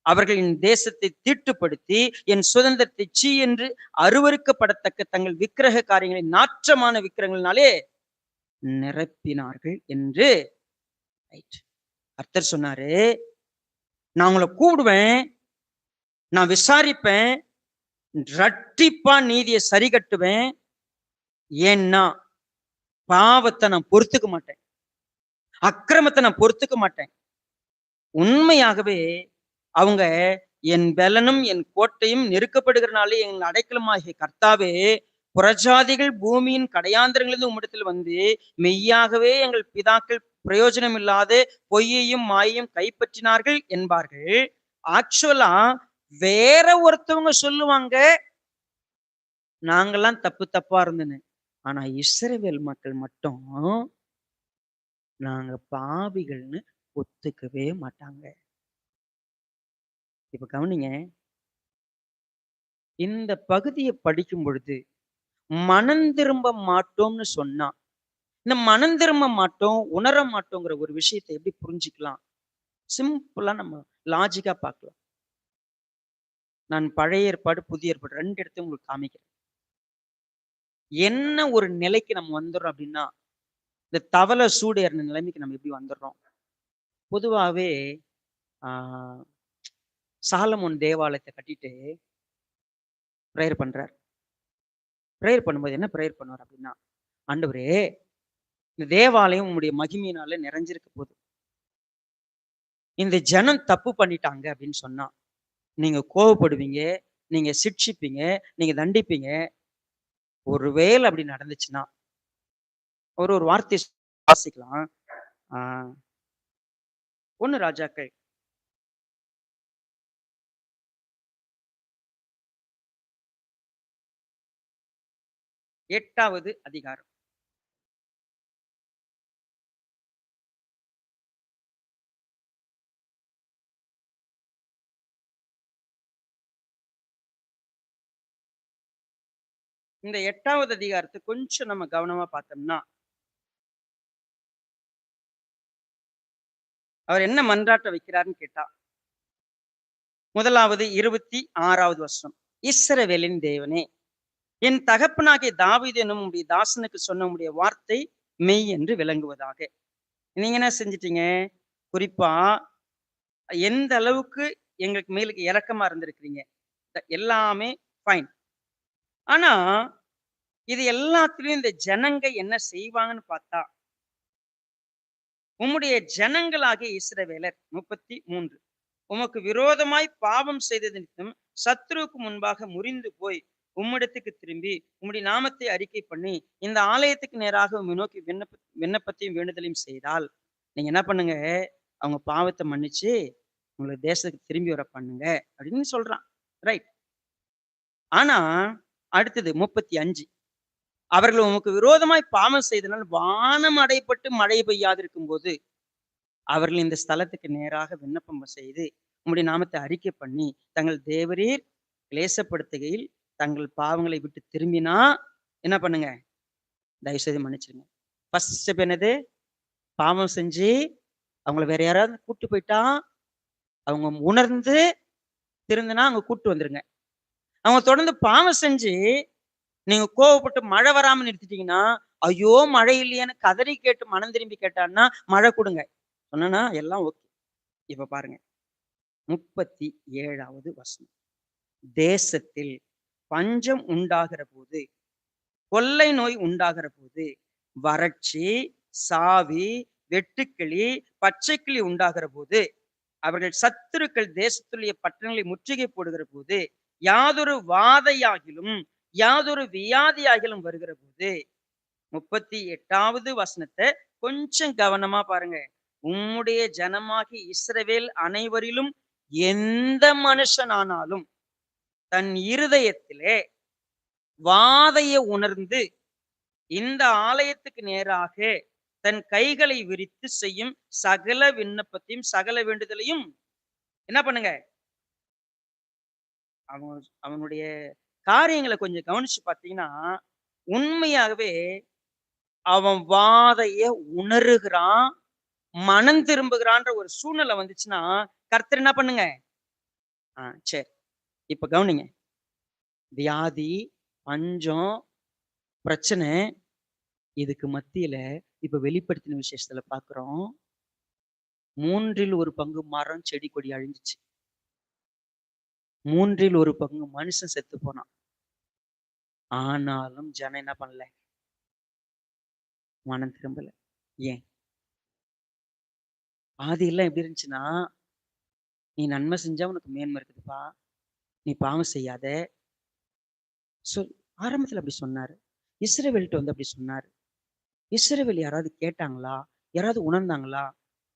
அவர்கள் என் தேசத்தை தீட்டுப்படுத்தி என் சுதந்திரத்தை சீ என்று அருவருக்கப்படத்தக்க தங்கள் விக்கிரக காரியங்களை நாற்றமான விக்கிரகங்களினாலே நிரப்பினார்கள் என்று கர்த்தர் சொன்னாரு. நான் உங்களை கூப்பிடுவேன், நான் விசாரிப்பேன், இரட்டிப்பா நீதியை சரி கட்டுவேன். ஏன்னா பாவத்தை நான் பொறுத்துக்க மாட்டேன், அக்கிரமத்தை நான் பொறுத்துக்க மாட்டேன். உண்மையாகவே அவங்க என் பலனும் என் கோட்டையும் நெருக்கப்படுகிறனாலே என் அடைக்கலமாகிய கர்த்தாவே, புறஜாதிகள் பூமியின் கடையாந்திரங்களிலிருந்து உம்மிடத்தில் வந்து மெய்யாகவே எங்கள் பிதாக்கள் பிரயோஜனம் இல்லாத பொய்யையும் மாயையும் கைப்பற்றினார்கள் என்பார்கள். ஆக்சுவலா வேற ஒருத்தவங்க சொல்லுவாங்க நாங்கெல்லாம் தப்பா இருந்தேன்னு. ஆனா இஸ்ரவேல் மக்கள் மட்டும் நாங்க பாவிகள்னு ஒத்துக்கவே மாட்டாங்க. இப்ப கவனிங்க, இந்த பகுதியை படிக்கும் பொழுது மனம் திரும்ப மாட்டோம்னு சொன்னா, இந்த மனம் திரும்ப மாட்டோம், உணர மாட்டோங்கிற ஒரு விஷயத்தை எப்படி புரிஞ்சுக்கலாம்? சிம்பிளா நம்ம லாஜிக்கா பார்க்கலாம். நான் பழைய ஏற்பாடு புதிய ஏற்பாடு 2 இடத்தையும் உங்களுக்கு காமிக்கிறேன். என்ன ஒரு நிலைக்கு நம்ம வந்துடுறோம் அப்படின்னா, இந்த தவளை சூடு ஏறின நிலைமைக்கு நம்ம எப்படி வந்துடுறோம்? பொதுவாவே சாலமோன் தேவாலயத்தை கட்டிட்டு ப்ரேயர் பண்றார். ப்ரேயர் பண்ணும்போது என்ன ப்ரேயர் பண்ணுவார் அப்படின்னா, ஆண்டவரே, இந்த தேவாலயம் உம்முடைய மகிமையினால நிறைஞ்சிருக்க போகுது. இந்த ஜனம் தப்பு பண்ணிட்டாங்க அப்படின்னு சொன்னா நீங்க கோவப்படுவீங்க, நீங்க சிட்சிப்பீங்க, நீங்க தண்டிப்பீங்க. ஒருவேளை அப்படி நடந்துச்சுன்னா ஒரு வார்த்தை வாசிக்கலாம். 1 ராஜாக்கள் 8வது அதிகாரம். இந்த 8வது அதிகாரத்தை கொஞ்சம் நம்ம கவனமா பார்த்தோம்னா, அவர் என்ன மன்றாட்ட வைக்கிறாருன்னு கேட்டா, முதலாவது 26வது வசனம். இஸ்ரவேலின் தேவனே, என் தகப்பனாகிய தாவீது என்னும் உம்முடைய தாசனுக்கு சொன்ன உம்முடைய வார்த்தை மெய் என்று விளங்குவதாக. நீங்க என்ன செஞ்சிட்டீங்க? குறிப்பா எந்த அளவுக்கு எங்களுக்கு மேலுக்கு இரக்கமா இருந்திருக்கிறீங்க, எல்லாமே ஃபைன். ஆனா இது எல்லாத்துலயும் இந்த ஜனங்க என்ன செய்வாங்கன்னு பார்த்தா, உம்முடைய ஜனங்களாகிய இஸ்ரவேலர் 33 உமக்கு விரோதமாய் பாவம் செய்தது நிமித்தம் சத்துருவுக்கு முன்பாக முறிந்து போய் உம்மிடத்துக்கு திரும்பி உம்முடைய நாமத்தை அறிக்கை பண்ணி இந்த ஆலயத்துக்கு நேராக உம்மை நோக்கி விண்ணப்பத்தையும் வேண்டுதலையும் செய்தால் நீங்க என்ன பண்ணுங்க? அவங்க பாவத்தை மன்னிச்சு உங்களுக்கு தேசத்துக்கு திரும்பி வர பண்ணுங்க அப்படின்னு சொல்றான். ரைட். ஆனா அடுத்தது 35 அவர்கள் உமக்கு விரோதமாய் பாவம் செய்தனால் வானம் அடைப்பட்டு மழை பெய்யாதிருக்கும் போது அவர்கள் இந்த ஸ்தலத்துக்கு நேராக விண்ணப்பம் செய்து உம்முடைய நாமத்தை அறிக்கை பண்ணி தங்கள் தேவரீர் கிளேசப்படுத்துகையில் தங்கள் பாவங்களை விட்டு திரும்பினா என்ன பண்ணுங்க? தயவு செய்து மன்னிச்சிருங்க. ஃபர்ஸ்ட் ஸ்டெப் என்னது? பாவம் செஞ்சு அவங்கள வேற யாராவது கூட்டு போயிட்டா அவங்க உணர்ந்து திருந்தினா அவங்க கூட்டு வந்துருங்க. அவங்க தொடர்ந்து பாவம் செஞ்சு நீங்க கோவப்பட்டு மழை வராம நிறுத்திட்டீங்கன்னா, ஐயோ மழை இல்லையான்னு கதறி கேட்டு மனம் திரும்பி கேட்டான்னா மழை கொடுங்க சொன்னா எல்லாம் ஓகே. இப்ப பாருங்க 37வது வசனம். தேசத்தில் பஞ்சம் உண்டாகிற போது, கொள்ளை நோய் உண்டாகிற போது, வறட்சி, சாவி, வெட்டுக்கிளி, பச்சைக்கிளி உண்டாகிற போது, அவர்கள் சத்துருக்கள் தேசத்துடைய பட்டணங்களை முற்றுகை போடுகிற போது, யாதொரு வாதையாகிலும் யாதொரு வியாதியாகிலும் வருகிற போது 38வது வசனத்தை கொஞ்சம் கவனமா பாருங்க. உம்முடைய ஜனமாகி இஸ்ரவேல் அனைவரிலும் எந்த மனுஷனானாலும் தன் இருதயத்திலே வாதைய உணர்ந்து இந்த ஆலயத்துக்கு நேராக தன் கைகளை விரித்து செய்யும் சகல விண்ணப்பத்தையும் சகல வேண்டுதலையும் என்ன பண்ணுங்க, அவனுடைய காரியங்களை கொஞ்சம் கவனிச்சு பார்த்தீங்கன்னா, உண்மையாகவே அவன் வாதைய உணருகிறான், மனம் திரும்புகிறான்ற ஒரு சூழ்நிலை வந்துச்சுன்னா, கர்த்தர் என்ன பண்ணுங்க? சரி. இப்ப கவனிங்க. வியாதி, பஞ்சம், பிரச்சனை, இதுக்கு மத்தியில இப்ப வெளிப்படுத்தின விசேஷத்துல பார்க்கிறோம். 3ல் 1 பங்கு மரம், செடி, கொடி அழிஞ்சுச்சு. 3ல் 1 பங்கு மனுஷன் செத்து போனான். ஆனாலும் ஜனம் என்ன பண்ணல? மனம் திரும்பல. ஏன்? ஆதியெல்லாம் எப்படி இருந்துச்சுன்னா, நீ நன்மை செஞ்சா உனக்கு மேன்மை இருக்குதுப்பா, நீ பாவம் செய்யாத. ஆரம்பத்துல அப்படி சொன்னாரு. இஸ்ரவேல்கிட்ட வந்து அப்படி சொன்னாரு. இஸ்ரவேல் யாராவது கேட்டாங்களா? யாராவது உணர்ந்தாங்களா?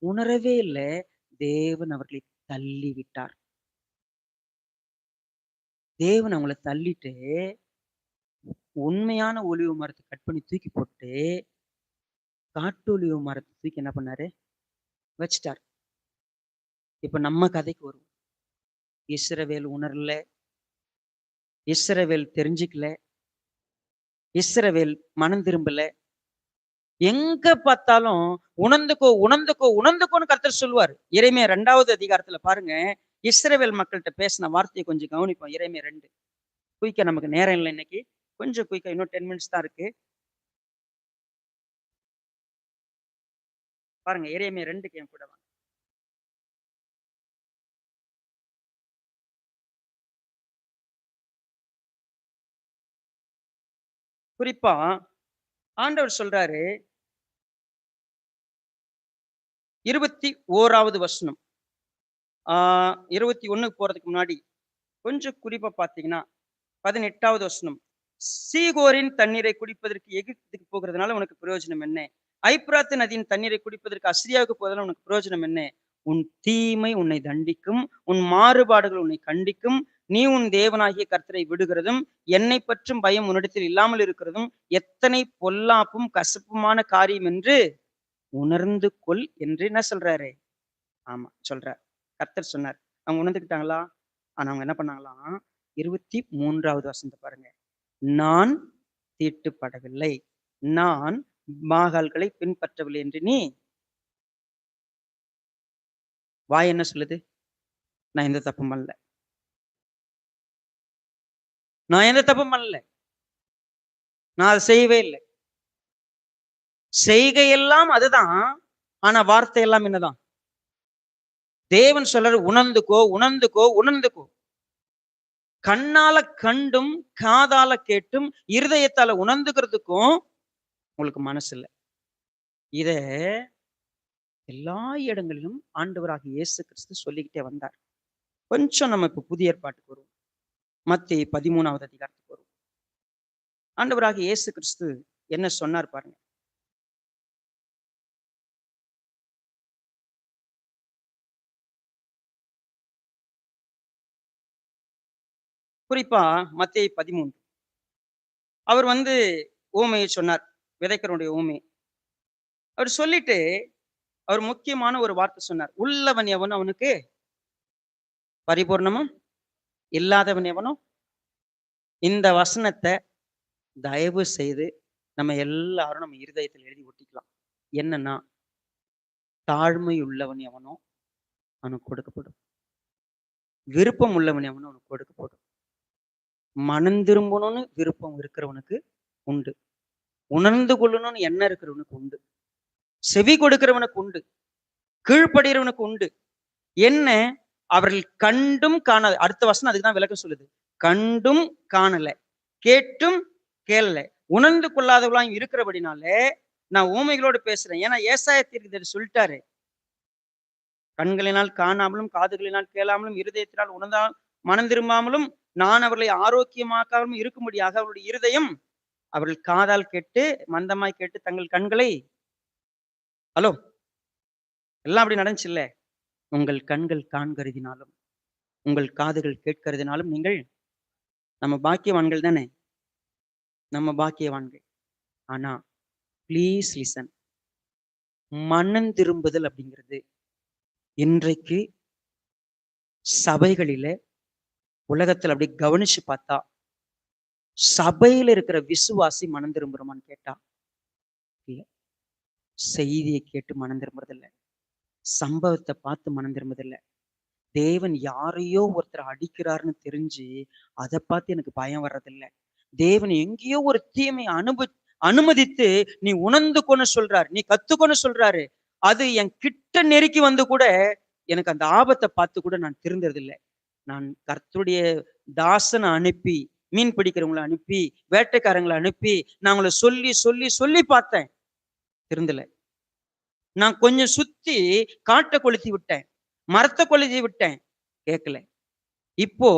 உணரவே இல்லை. தேவன் அவர்களை தள்ளி விட்டார். தேவன் அவங்கள தள்ளிட்டு உண்மையான ஒலிவ மரத்தை கட் பண்ணி தூக்கி போட்டு காட்டு ஒலிவ மரத்தை தூக்கி என்ன பண்ணாரு? வச்சிட்டார். இப்ப நம்ம கதைக்கு வருவோம். இஸ்ரவேல் உணரல, இஸ்ரவேல் தெரிஞ்சுக்கல, இஸ்ரவேல் மனம் திரும்பல. எங்க பார்த்தாலும் உணர்ந்துக்கோ உணர்ந்துக்கோ உணர்ந்துக்கோன்னு கர்த்தர் சொல்லுவார். எரேமியா 2வது அதிகாரத்துல பாருங்க, இஸ்ரவேல் மக்கள்கிட்ட பேசின வார்த்தையை கொஞ்சம் கவனிப்போம். எரேமியா 2. குயிக்கா, நமக்கு நேரம் இல்லை இன்னைக்கு, கொஞ்சம் குயிக்கா, இன்னும் 10 மினிட்ஸ் தான் இருக்கு. பாருங்க, எரேமியா 2க்கு என் கூட வாங்க. குறிப்பா ஆண்டவர் சொல்றாரு, 21வது வசனம். 21க்கு போறதுக்கு முன்னாடி கொஞ்சம் குறிப்பா பார்த்தீங்கன்னா 18வது வசனம். சீகோரின் தண்ணீரை குடிப்பதற்கு எகிப்துக்கு போகிறதுனால உனக்கு பிரயோஜனம் என்ன? ஐப்ராத்து நதியின் தண்ணீரை குடிப்பதற்கு அசிரியாவுக்கு போவதால் உனக்கு பிரயோஜனம் என்ன? உன் தீமை உன்னை தண்டிக்கும், உன் மாறுபாடுகள் உன்னை கண்டிக்கும். நீ உன் தேவனாகிய கர்த்தரை விடுகிறதும் என்னை பற்றும் பயம் உன்னிடத்தில் இல்லாமல் இருக்கிறதும் எத்தனை பொல்லாப்பும் கசப்புமான காரியம் என்று உணர்ந்து கொள் என்று என்ன சொல்றாரு? ஆமா சொல்றார். கர்த்தர் சொன்னார். அவங்க உணர்ந்துக்கிட்டாங்களா? ஆனா அவங்க என்ன பண்ணாங்களாம்? 23வது வசனத்தை பாருங்க. நான் தீட்டுப்படவில்லை, நான் பாகால்களை பின்பற்றவில்லை என்று நீ. வாய் என்ன சொல்லுது? நான் எந்த தப்பும் பண்ணல, நான் எந்த தப்பும் பண்ணல, நான் அதை செய்யவே இல்லை. செய்கையெல்லாம் அதுதான், ஆனா வார்த்தை எல்லாம் என்னதான்? தேவன் சொல்றாரு, உணர்ந்துக்கோ உணர்ந்துக்கோ உணர்ந்துக்கோ. கண்ணால கண்டும் காதால கேட்டும் இருதயத்தால உணர்ந்துக்கிறதுக்கும் உங்களுக்கு மனசு இல்லை. இத எல்லா இடங்களிலும் ஆண்டவராகிய இயேசு கிறிஸ்து சொல்லிக்கிட்டே வந்தார். கொஞ்சம் நம்ம இப்ப புதிய ஏற்பாட்டுக்கு வருவோம். மத்தேயு 13வது அதிகாரத்துக்கு வருவோம். ஆண்டவராகிய இயேசு கிறிஸ்து என்ன சொன்னார் பாருங்க. குறிப்பா மத்தேயு 13. அவர் வந்து ஊமையை சொன்னார், விதைக்கிறவனுடைய ஊமை. அவர் சொல்லிட்டு அவர் முக்கியமான ஒரு வார்த்தை சொன்னார். உள்ளவன் எவனோ அவனுக்கு பரிபூர்ணமும், இல்லாதவன் எவனோ. இந்த வசனத்தை தயவு செய்து நம்ம எல்லாரும் நம்ம இருதயத்தில் எழுதி ஒட்டிக்கலாம். என்னன்னா, தாழ்மை உள்ளவன் எவனோ அவனுக்கு கொடுக்கப்படும், விருப்பம் உள்ளவன் எவனோ அவனுக்கு கொடுக்கப்படும். மனம் திரும்பணும்னு விருப்பம் இருக்கிறவனுக்கு உண்டு, உணர்ந்து கொள்ளணும்னு எண்ணம் இருக்கிறவனுக்கு உண்டு, செவி கொடுக்கிறவனுக்கு உண்டு, கீழ்ப்படுகிறவனுக்கு உண்டு. என்ன? அவர்கள் கண்டும் காணாத. அடுத்த வசனம் அதுக்குதான் விளக்கம் சொல்லுது. கண்டும் காணல, கேட்டும் கேளல, உணர்ந்து கொள்ளாதவளாம் இருக்கிறபடினாலே நான் ஊமைகளோடு பேசுறேன். ஏன்னா ஏசாயா தீர்க்கதரிசி சொல்லிட்டாரு, கண்களினால் காணாமலும் காதுகளினால் கேளாமலும் இருதயத்தினால் உணர்ந்தால் மனம் திரும்பாமலும் நான் அவர்களை ஆரோக்கியமாக்காமல் இருக்கும்படியாக அவருடைய இருதயம் அவர்கள் காதால் கேட்டு மந்தமாய் கேட்டு தங்கள் கண்களை ஹலோ எல்லாம் அப்படி நடந்துச்சு இல்ல. உங்கள் கண்கள் காண்கிறதினாலும் உங்கள் காதுகள் கேட்கிறதினாலும் நீங்கள் நம்ம பாக்கியவான்கள் தானே. நம்ம பாக்கியவான்கள். ஆனா ப்ளீஸ் லிசன். மனம் திரும்புதல் அப்படிங்கிறது இன்றைக்கு சபைகளில உலகத்துல அப்படி கவனிச்சு பார்த்தா சபையில இருக்கிற விசுவாசி மனம் திரும்புறோமான்னு கேட்டா இல்ல. செய்தியை கேட்டு மனம் திரும்புறதில்ல. சம்பவத்தை பார்த்து மனம் திரும்புறதில்ல. தேவன் யாரையோ ஒருத்தர் அடிக்கிறாருன்னு தெரிஞ்சு அதை பார்த்து எனக்கு பயம் வர்றதில்ல. தேவன் எங்கேயோ ஒரு தீமை அனுமதித்து நீ உணர்ந்து கொண்டு சொல்றாரு, நீ கத்துக்கொண்டு சொல்றாரு. அது என் கிட்ட நெருக்கி வந்து கூட எனக்கு அந்த ஆபத்தை பார்த்து கூட நான் திருந்ததில்லை. நான் கர்த்தருடைய தாசனை அனுப்பி, மீன் பிடிக்கிறவங்களை அனுப்பி, வேட்டைக்காரங்களை அனுப்பி நான் உங்களை சொல்லி சொல்லி சொல்லி பார்த்தேன், திருந்தல. நான் கொஞ்சம் சுத்தி காட்டை கொளுத்தி விட்டேன், மரத்தை கொளுத்தி விட்டேன், கேட்கல. இப்போ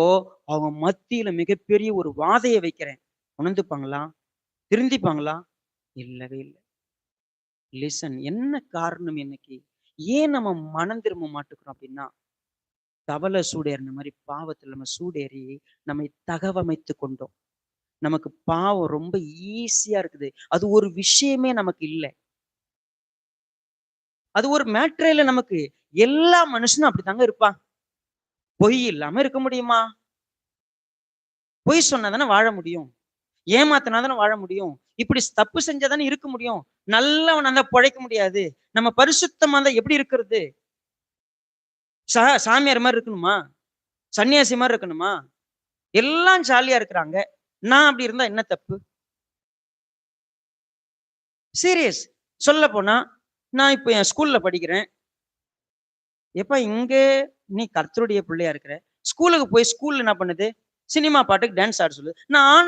அவங்க மத்தியில மிகப்பெரிய ஒரு வாதையை வைக்கிறேன், உணர்ந்துப்பாங்களா? திருந்திப்பாங்களா? இல்லவே இல்லை. லிசன். என்ன காரணம் இன்னைக்கு ஏன் நம்ம மனம் திரும்ப மாட்டுக்கிறோம் அப்படின்னா, தவளை சூடேறின மாதிரி பாவத்துல நம்ம சூடேறி நம்மை தகவமைத்து கொண்டோம். நமக்கு பாவம் ரொம்ப ஈஸியா இருக்குது. அது ஒரு விஷயமே நமக்கு இல்லை. அது ஒரு மேட்டரே இல்லை நமக்கு. எல்லா மனுஷனும் அப்படித்தாங்க இருப்பான். பொய் இல்லாம இருக்க முடியுமா? பொய் சொன்னாதானே வாழ முடியும். ஏமாத்தினாதானே வாழ முடியும். இப்படி தப்பு செஞ்சாதானே இருக்க முடியும். நல்லவன் அந்த பிழைக்க முடியாது. நம்ம பரிசுத்தமா இருந்தா எப்படி இருக்கிறது? சாமியார் மாதிரி இருக்கணுமா? சன்னியாசி மாதிரி இருக்கணுமா? எல்லாம் ஜாலியா இருக்கிறாங்க. நான் அப்படி இருந்தா என்ன தப்பு? சீரியஸ். சொல்ல போனா நான் இப்ப என் ஸ்கூல்ல படிக்கிறேன். எப்ப இங்க நீ கர்த்தருடைய பிள்ளையா இருக்கிற, ஸ்கூலுக்கு போய் ஸ்கூல்ல என்ன பண்ணுது? சினிமா பாட்டுக்கு டான்ஸ் ஆட சொல்லுது. நான்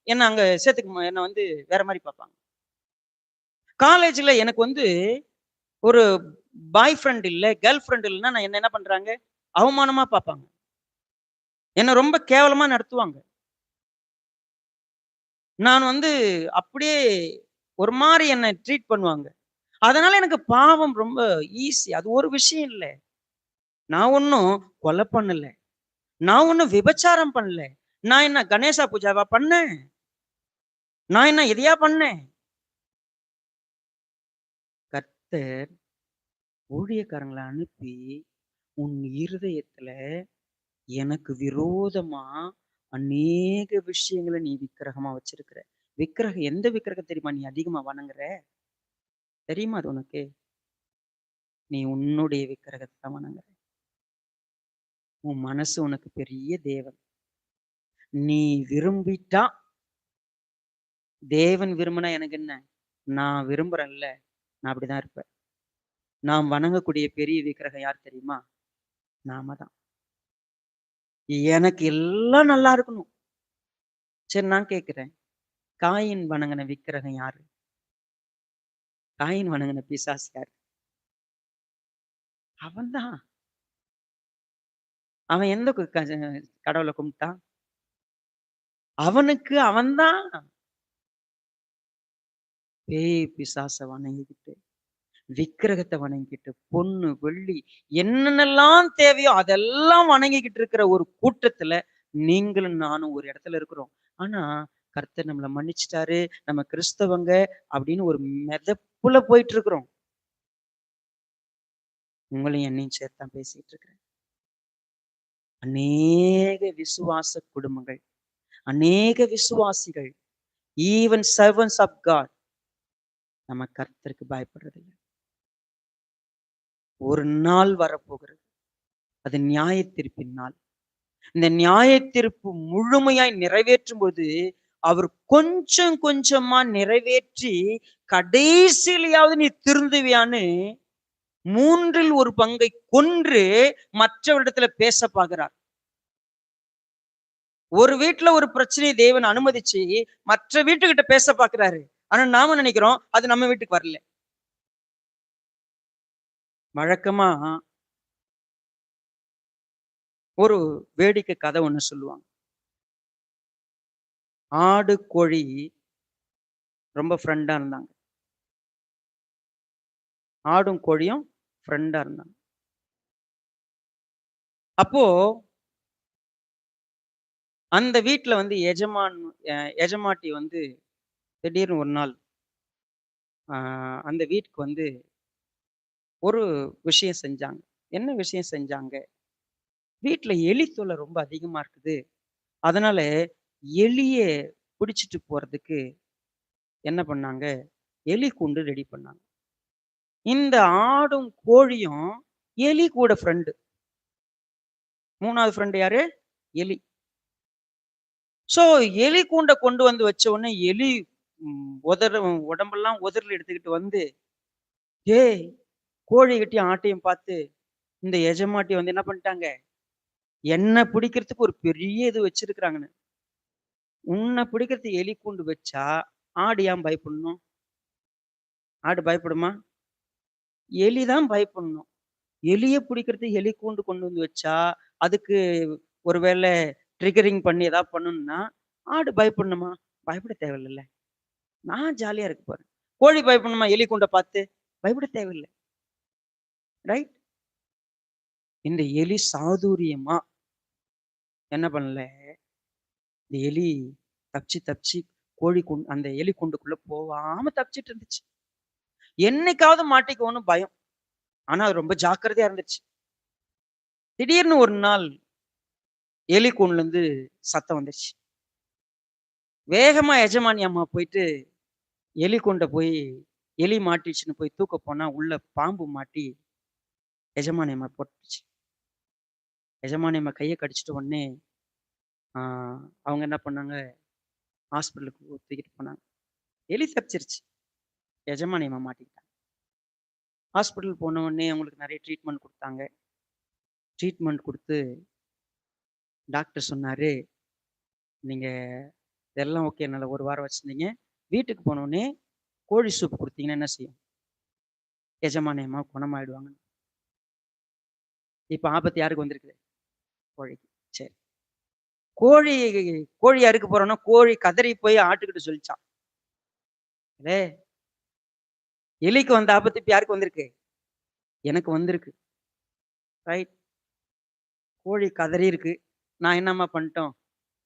என்ன அங்க சேர்த்துக்க என்ன வேற மாதிரி பார்ப்பாங்க. காலேஜ்ல எனக்கு ஒரு பாய் ஃப்ரெண்ட் இல்ல, கேர்ள் ஃப்ரெண்ட் இல்லைன்னா நான் என்ன பண்றாங்க? அவமானமா பார்ப்பாங்க. என்ன ரொம்ப கேவலமா நடத்துவாங்க. நான் அப்படியே ஒரு மாதிரி என்ன ட்ரீட் பண்ணுவாங்க. அதனால எனக்கு பாவம் ரொம்ப ஈஸி. அது ஒரு விஷயம் இல்ல. நான் ஒன்னும் கொலை பண்ணல. நான் ஒன்னும் விபச்சாரம் பண்ணல. நான் என்ன கணேசா பூஜாவா பண்ணேன்? நான் என்ன எதையா பண்ணேன்? கர்த்தர் ஊழியக்காரங்களை அனுப்பி உன் இருதயத்துல எனக்கு விரோதமா அநேக விஷயங்களை நீ விக்கிரகமா வச்சிருக்கிற. விக்கிரகம் எந்த விக்கிரகம் தெரியுமா நீ அதிகமா வணங்குற? தெரியுமா அது உனக்கு? நீ உன்னுடைய விக்கிரகத்தை தான் வணங்குற. உன் மனசு உனக்கு பெரிய தேவன். நீ விரும்பிட்டா தேவன் விரும்பினா எனக்கு என்ன? நான் விரும்புறேன்ல, நான் அப்படிதான் இருப்பேன். நாம் வணங்கக்கூடிய பெரிய விக்கிரகம் யார் தெரியுமா? நாம தான். எனக்கு எல்லாம் நல்லா இருக்கணும். சரி நான் கேட்கிறேன், காயின் வணங்கின விக்கிரகம் யாரு? காயின் வணங்கின பிசாசு யாரு? அவன்தான். அவன் எந்த கடவுளை கும்பிட்டான்? அவனுக்கு அவன்தான் பேய் பிசாச வணங்கிக்கிட்டு, விக்கிரகத்தை வணங்கிக்கிட்டு, பொண்ணு வெள்ளி என்னென்னலாம் தேவையோ அதெல்லாம் வணங்கிக்கிட்டு இருக்கிற ஒரு கூட்டத்துல நீங்களும் நானும் ஒரு இடத்துல இருக்கிறோம். ஆனா கர்த்தர் நம்மளை மன்னிச்சிட்டாரு, நம்ம கிறிஸ்தவங்க அப்படின்னு ஒரு மெதப்புல போயிட்டு இருக்கிறோம். உங்களையும் என்னையும் சேர்த்தான் பேசிட்டு இருக்கிறேன். அநேக விசுவாச குடும்பங்கள், அநேக விசுவாசிகள், ஈவன் சர்வன்ஸ் ஆஃப் காட் நம்ம கர்த்தருக்கு பயப்படுறதில்லை. ஒரு நாள் வரப்போகிறது, அது நியாயத்தீர்ப்பின் நாள். இந்த நியாயத்தீர்ப்பு முழுமையாய் நிறைவேற்றும் போது அவர் கொஞ்சம் கொஞ்சமா நிறைவேற்றி கடைசியிலையாவது நீ திருந்துவியான்னு 1/3 கொன்று மற்றவரிடத்துல பேச பார்க்கிறார். ஒரு வீட்டுல ஒரு பிரச்சனையை தேவன் அனுமதிச்சு மற்ற வீட்டுக்கிட்ட பேச பார்க்கிறாரு. ஆனா நாம நினைக்கிறோம் அது நம்ம வீட்டுக்கு வரல. வழக்கமா ஒரு வேடிக்கை கதை ஒண்ணு சொல்லுவாங்க. ஆடு, கோழி ரொம்ப ஃப்ரெண்டா இருந்தாங்க. ஆடும், கோழியும் ஃப்ரெண்டா இருந்தாங்க. அப்போ அந்த வீட்ல வந்து எஜமாட்டி வந்து திடீர்னு ஒரு நாள் அ அந்த வீட்டுக்கு வந்து ஒரு விஷயம் செஞ்சாங்க. என்ன விஷயம் செஞ்சாங்க? வீட்ல எலி தொல்லை ரொம்ப அதிகமா இருக்குது. அதனால எலிய பிடிச்சிட்டு போறதுக்கு என்ன பண்ணாங்க? எலி கூண்டு ரெடி பண்ணாங்க. இந்த ஆடும், கோழியும் எலி கூட ஃப்ரெண்டு. 3வது ஃப்ரெண்ட் யாரு? எலி. ஸோ எலி கூண்ட கொண்டு வந்து வச்ச உடனே எலி உடம்பெல்லாம் உதறல் எடுத்துக்கிட்டு வந்து, ஏய் கோழிகிட்டயும், ஆட்டையும் பார்த்து இந்த எஜமாட்டி வந்து என்ன பண்ணிட்டாங்க? என்ன பிடிக்கிறதுக்கு ஒரு பெரிய இது வச்சிருக்கிறாங்கன்னு. உன்ன பிடிக்கிறதுக்கு எலி கூண்டு வச்சா, ஆடு ஏன் பயப்படணும்? ஆடு பயப்படுமா? எலி தான் பயப்படணும். எலிய பிடிக்கிறதுக்கு எலி கூண்டு கொண்டு வந்து வச்சா, அதுக்கு ஒருவேள ட்ரிகரிங் பண்ணி ஏதாவது பண்ணணும்னா, ஆடு பயப்படணுமா? பயப்பட தேவையில்லல்ல. நான் ஜாலியா இருக்க போறேன். கோழி பயப்படணுமா? எலி கூண்ட பார்த்து? பயப்பட தேவையில்ல. ரைட்? இந்த எலி சாதுரியமா என்ன பண்ணல, இந்த எலி தப்பிச்சு தப்பிச்சு அந்த எலி கூண்டுக்குள்ள போகாம தப்பிச்சுட்டு இருந்துச்சு. என்னைக்காவது மாட்டிக்குவோன்னு பயம். ஆனா அது ரொம்ப ஜாக்கிரதையா இருந்துச்சு. திடீர்னு ஒரு நாள் எலி கூண்டுலருந்து சத்தம் வந்துச்சு. வேகமா எஜமானி அம்மா போயிட்டு எலி கூண்ட போய் எலி மாட்டிச்சுன்னு போய் தூக்க போனா, உள்ள பாம்பு மாட்டி எஜமானி அம்மா போட்டுருச்சு. எஜமானி அம்மா கைய கடிச்சுட்ட உடனே, ஆ அவங்க என்ன பண்ணாங்க, ஹாஸ்பிட்டலுக்கு தூக்கிட்டு போனாங்க. எலி தப்பிச்சிருச்சு. எஜமானி அம்மா மாட்டிக்கிட்டாங்க. ஹாஸ்பிட்டல் போன உடனே அவங்களுக்கு நெறைய ட்ரீட்மெண்ட் குடுத்தாங்க. ட்ரீட்மெண்ட் குடுத்து டாக்டர் சொன்னாரு, "நீங்க இதெல்லாம் ஓகே. நல்லா 1 வாரம் வச்சிருந்தீங்க. வீட்டுக்கு போனோனே கோழி சூப் குடுத்தீங்கன்னா என்ன செய்யும்? எஜமானி அம்மா குணமாயிடுவாங்க." இப்ப ஆபத்து யாருக்கு வந்திருக்கு? கோழிக்கு. சரி. கோழி கோழி அறுக்க போறோம்னா, கோழி கதறி போய் ஆட்டுக்கிட்ட சொல்லிச்சாம். "டேய் எலிக்கு வந்த ஆபத்து இப்ப யாருக்கு வந்திருக்கு? எனக்கு வந்திருக்கு." ரைட். கோழி கதறியிருக்கு. நான் என்னம்மா பண்ணிட்டோம்?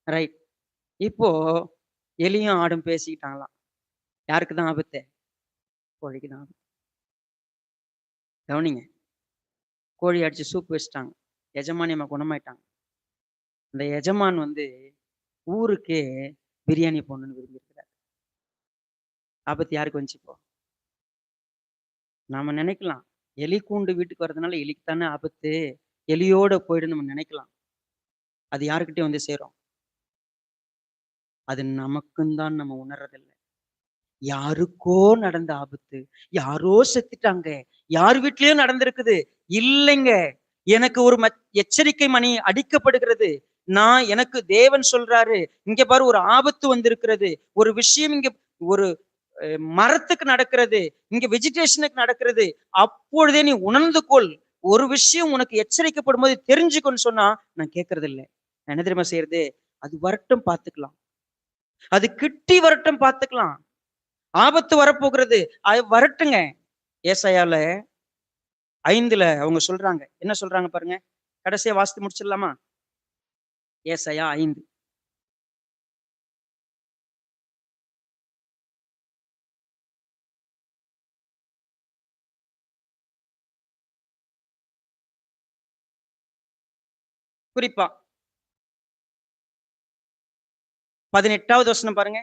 ரைட். இப்போ எலியும், ஆடும் பேசிக்கிட்டாங்களாம். யாருக்கு தான் ஆபத்து? கோழிக்கு தான் ஆபத்து. கவனிங்க. கோழி அடிச்சு சூப் வச்சுட்டாங்க. எஜமானி அம்மா குணமாயிட்டாங்க. அந்த எஜமான் வந்து ஊருக்கே பிரியாணி போடணும்னு விரும்பியிருக்கிறார். ஆபத்து யாருக்கு வந்துச்சு இப்போ? நாம நினைக்கலாம். எலி கூண்டு வீட்டுக்கு வர்றதுனால எலிக்கு தானே ஆபத்து. எலியோட போயிடும்னு நம்ம நினைக்கலாம். அது யாருக்கிட்டயும் வந்து சேரும். அது நமக்கும் தான் நம்ம உணர்றதில்ல. யாருக்கோ நடந்த ஆபத்து. யாரோ செத்துட்டாங்க. யார் வீட்லயும் நடந்திருக்குது. இல்லைங்க. எனக்கு ஒரு எச்சரிக்கை மணி அடிக்கப்படுகிறது. எனக்கு தேவன் சொல்றாரு, "இங்க பாரு ஒரு ஆபத்து வந்திருக்கிறது. ஒரு விஷயம் இங்க ஒரு மரத்துக்கு நடக்கிறது. இங்க வெஜிடேஷனுக்கு நடக்கிறது. அப்பொழுதே நீ உணர்ந்து கொள். ஒரு விஷயம் உனக்கு எச்சரிக்கப்படும்போது தெரிஞ்சுக்கோன்னு" சொன்னா, நான் கேட்கறதில்ல. நான் என்ன தெரியுமா செய்யறது? அது வரட்டும் பார்த்துக்கலாம். அது கிட்டி வரட்டும் பார்த்துக்கலாம். ஆபத்து வரப்போகிறது. அது வரட்டுங்க. ஏசாயால 5ல அவங்க சொல்றாங்க. என்ன சொல்றாங்க பாருங்க. கடைசியா வாசித்து முடிச்சிடலாமா? ஏசாயா 5. குறிப்பா 18வது வசனம் பாருங்க.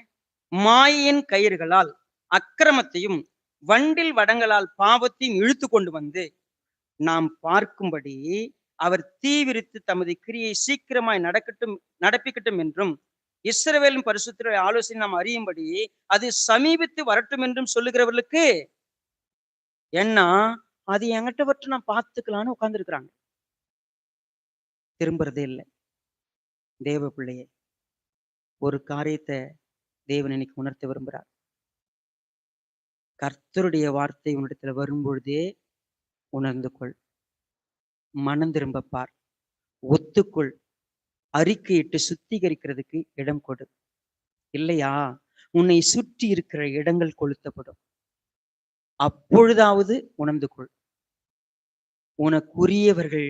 மாயையின் கயிறுகளால் அக்கிரமத்தையும், வண்டில் வடங்களால் பாவத்தையும் இழுத்துக் கொண்டு வந்து, நாம் பார்க்கும்படி அவர் தீவிரித்து தமது கிரியை சீக்கிரமாய் நடப்பிக்கட்டும் என்றும், இஸ்ரவேலின் பரிசுத்தருடைய ஆலோசனை நாம் அறியும்படி, அது சமீபித்து வரட்டும் என்றும் சொல்லுகிறவர்களுக்கு, ஏன்னா, அது என்கிட்ட வரட்டும் நான் பார்த்துக்கலான்னு உட்கார்ந்திருக்கிறாங்க. திரும்புறதே இல்ல. தேவ பிள்ளையே, ஒரு காரியத்த தேவன் இன்னைக்கு உணர்த்த விரும்புறார். கர்த்தருடைய வார்த்தை உன்னிடத்துல வரும்பொழுதே உணர்ந்து கொள். மனம் திரும்ப பார். ஒத்துக்கொள், அறிக்கையிட்டு சுத்திகரிக்கிறதுக்கு இடம் கொடு. இல்லையா, உன்னை சுற்றி இருக்கிற இடங்கள் கொளுத்தப்படும். அப்பொழுதாவது உணர்ந்து கொள். உனக்குரியவர்கள்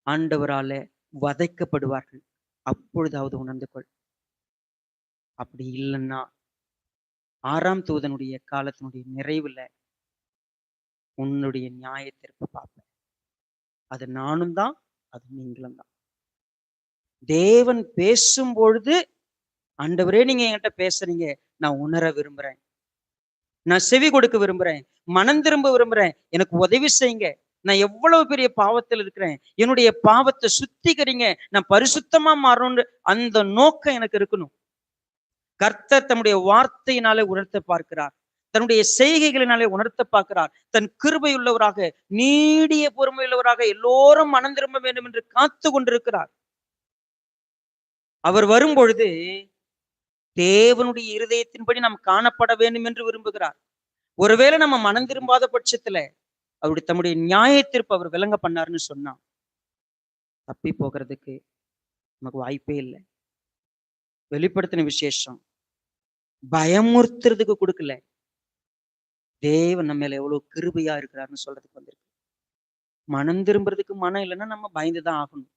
ஆண்டவரால வதைக்கப்படுவார்கள். அப்பொழுதாவது உணர்ந்து கொள். அப்படி இல்லைன்னா 6ஆம் தூதனுடைய காலத்தினுடைய நிறைவுல உன்னுடைய நியாயத்திற்கு பார்ப்பேன். அது நானும் தான், அது நீங்களும் தான். தேவன் பேசும் பொழுது, ஆண்டவரே நீங்க என்கிட்ட பேசுறீங்க, நான் உணர விரும்புறேன், நான் செவி கொடுக்க விரும்புறேன், மனம் திரும்ப விரும்புறேன், எனக்கு உதவி செய்யுங்க, நான் எவ்வளவு பெரிய பாவத்தில் இருக்கிறேன், என்னுடைய பாவத்தை சுத்திகரிங்க, நான் பரிசுத்தமா மாறணும்னு அந்த நோக்கம் எனக்கு இருக்கணும். கர்த்தர் தம்முடைய வார்த்தையினாலே உணர்த்த பார்க்கிறார், தன்னுடைய செய்கைகளினாலே உணர்த்த பார்க்கிறார். தன் கிருபையுள்ளவராக, நீடிய பொறுமையுள்ளவராக எல்லோரும் மனம் திரும்ப வேண்டும் என்று காத்து கொண்டிருக்கிறார். அவர் வரும் பொழுது தேவனுடைய இருதயத்தின்படி நாம் காணப்பட வேண்டும் என்று விரும்புகிறார். ஒருவேளை நம்ம மனம் திரும்பாத பட்சத்துல அவருடைய தம்முடைய நியாயத்திற்பு அவர் விளங்க பண்ணாருன்னு சொன்னா தப்பி போகிறதுக்கு நமக்கு வாய்ப்பே இல்லை. வெளிப்படுத்தின விசேஷம் பயமுறுத்துறதுக்கு கொடுக்கல, தேவன் நம்ம மேல எவ்வளவு கிருபையா இருக்கிறாருன்னு சொல்றதுக்கு வந்திருக்கு. மனம் திரும்புறதுக்கு மனம் இல்லைன்னா நம்ம பயந்துதான் ஆகணும்.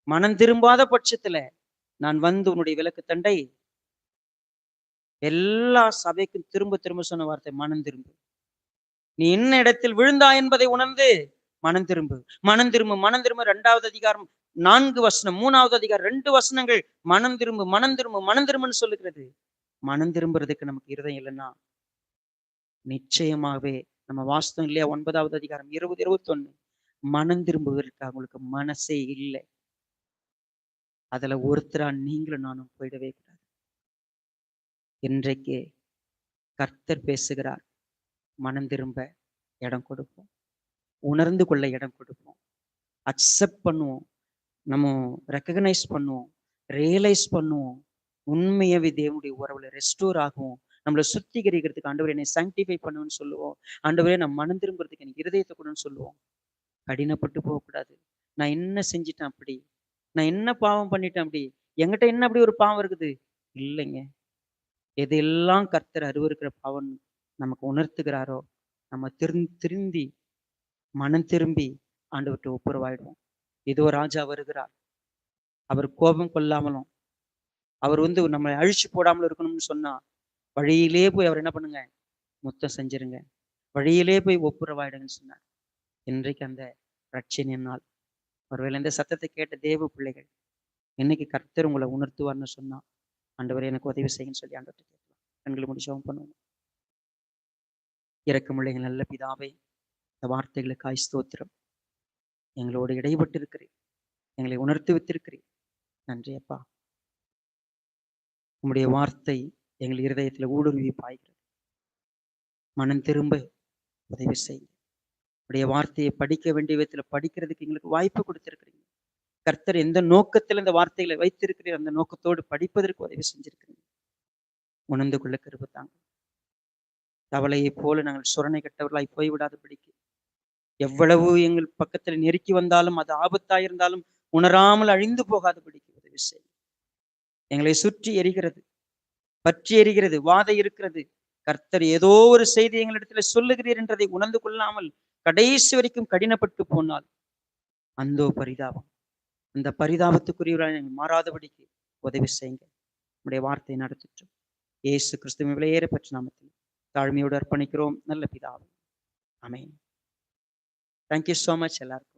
மனம் திரும்பாத பட்சத்துல நான் வந்து உன்னுடைய விளக்கு தண்டை எல்லா சபைக்கும் திரும்ப திரும்ப சொன்ன வார்த்தை, மனம் திரும்பு. நீ என்ன இடத்தில் விழுந்தா என்பதை உணர்ந்து மனம் திரும்பு, மனம் திரும்பு, மனம் திரும்ப. 2வது அதிகாரம் 4 வசனம், 3வது அதிகாரம் 2 வசனங்கள் மனம் திரும்பு, மனம் திரும்பு, மனம் திரும்புன்னு சொல்லுகிறது. மனம் திரும்புறதுக்கு நமக்கு இருதயம் இல்லைன்னா நிச்சயமாகவே நம்ம வாஸ்தவம் இல்லையா, 9வது அதிகாரம் 20, 21 மனம் திரும்புவதற்கு அவங்களுக்கு மனசே இல்லை. அதுல ஒருத்தரா நீங்களும் நானும் போயிடவே கூடாது. இன்றைக்கு கர்த்தர் பேசுகிறார், மனம் திரும்ப இடம் கொடுப்போம், உணர்ந்து கொள்ள இடம் கொடுப்போம், அக்செப்ட் பண்ணுவோம், நம்ம ரெக்கக்னைஸ் பண்ணுவோம், ரியலைஸ் பண்ணுவோம், உண்மையாவே தேவனுடைய உறவுல ரெஸ்டோர் ஆகும். நம்மளை சுத்திகரிக்கிறதுக்கு ஆண்டவரே என்னை சாங்டிஃபை பண்ணுன்னு சொல்லுவோம். ஆண்டவரே நான் மனம் திரும்புறதுக்கு எனக்கு இருதயத்தை கொடுன்னு சொல்லுவோம். கடினப்பட்டு போகக்கூடாது. நான் என்ன செஞ்சிட்டேன் அப்படி, நான் என்ன பாவம் பண்ணிட்டேன் அப்படி, என்கிட்ட என்ன அப்படி ஒரு பாவம் இருக்குது இல்லைங்க. எதெல்லாம் கர்த்தர் அருவருக்கிற பாவம் நமக்கு உணர்த்துகிறாரோ நம்ம திருந்தி மனம் திரும்பி ஆண்டவர்கிட்ட ஒப்புரவாயிடுவோம். இதோ ராஜா வருகிறார். அவர் கோபம் கொள்ளாமலும் அவர் நம்மளை அழிச்சு போடாமலும் இருக்கணும்னு சொன்னா வழியிலே போய் அவர் என்ன பண்ணுங்க, முத்தம் செஞ்சிருங்க, வழியிலே போய் ஒப்புரவாயிடுங்கன்னு சொன்னார். இன்றைக்கு அந்த ரட்சணிய நாள். ஒருவேளை இந்த சத்தத்தை கேட்ட தேவ பிள்ளைகள் இன்னைக்கு கர்த்தர் உங்களை உணர்த்துவார்னு சொன்னா, ஆண்டவரே எனக்கு உதவி செய்யுன்னு சொல்லி ஆண்டவர்கிட்ட கேட்கலாம். கண்களை மூடி ஜெபம் பண்ணுவோம். இரக்கமுள்ள எங்கள் நல்ல பிதாவே, இந்த வார்த்தைகளுக்காய் ஸ்தோத்திரம். எங்களோடு இடைப்பட்டு இருக்கிறேன், எங்களை உணர்த்தி வைத்திருக்கிறேன். நன்றி அப்பா. உம்முடைய வார்த்தை எங்கள் இருதயத்துல ஊடுருவி பாய்கிறது. மனம் திரும்ப உதவி செய்யுங்க. உடைய வார்த்தையை படிக்க வேண்டிய விதத்துல படிக்கிறதுக்கு எங்களுக்கு வாய்ப்பு கொடுத்திருக்கிறீங்க. கர்த்தர் எந்த நோக்கத்துல இந்த வார்த்தைகளை வைத்திருக்கிறீர் அந்த நோக்கத்தோடு படிப்பதற்கு உதவி செஞ்சிருக்கிறீங்க. உணர்ந்து கொள்ள கிருபை தாங்க. தவளையை போல நாங்கள் சுரணை கட்டவர்களாய் போய்விடாதபடிக்கு, எவ்வளவு எங்கள் பக்கத்துல நெருக்கி வந்தாலும் அது ஆபத்தாயிருந்தாலும் உணராமல் அழிந்து போகாதபடிக்கு உதவி செய்யும். எங்களை சுற்றி எரிகிறது, பற்றி எரிகிறது, வாதை இருக்கிறது. கர்த்தர் ஏதோ ஒரு செய்தி எங்களிடத்துல சொல்லுகிறீர் என்றதை உணர்ந்து கொள்ளாமல் கடைசி வரைக்கும் கடினப்பட்டு போனால் அந்த பரிதாபம், அந்த பரிதாபத்துக்குரியவராக மாறாதபடிக்கு உதவி செய்யுங்க. நம்முடைய வார்த்தையை நடத்திட்டோம் இயேசு கிறிஸ்துவின் விலையேற பெற்ற நாமத்தில் தாழ்மையோடு அர்ப்பணிக்கிறோம் நல்ல பிதாவே. ஆமென். தேங்க்யூ ஸோ மச் எல்லாருக்கும்.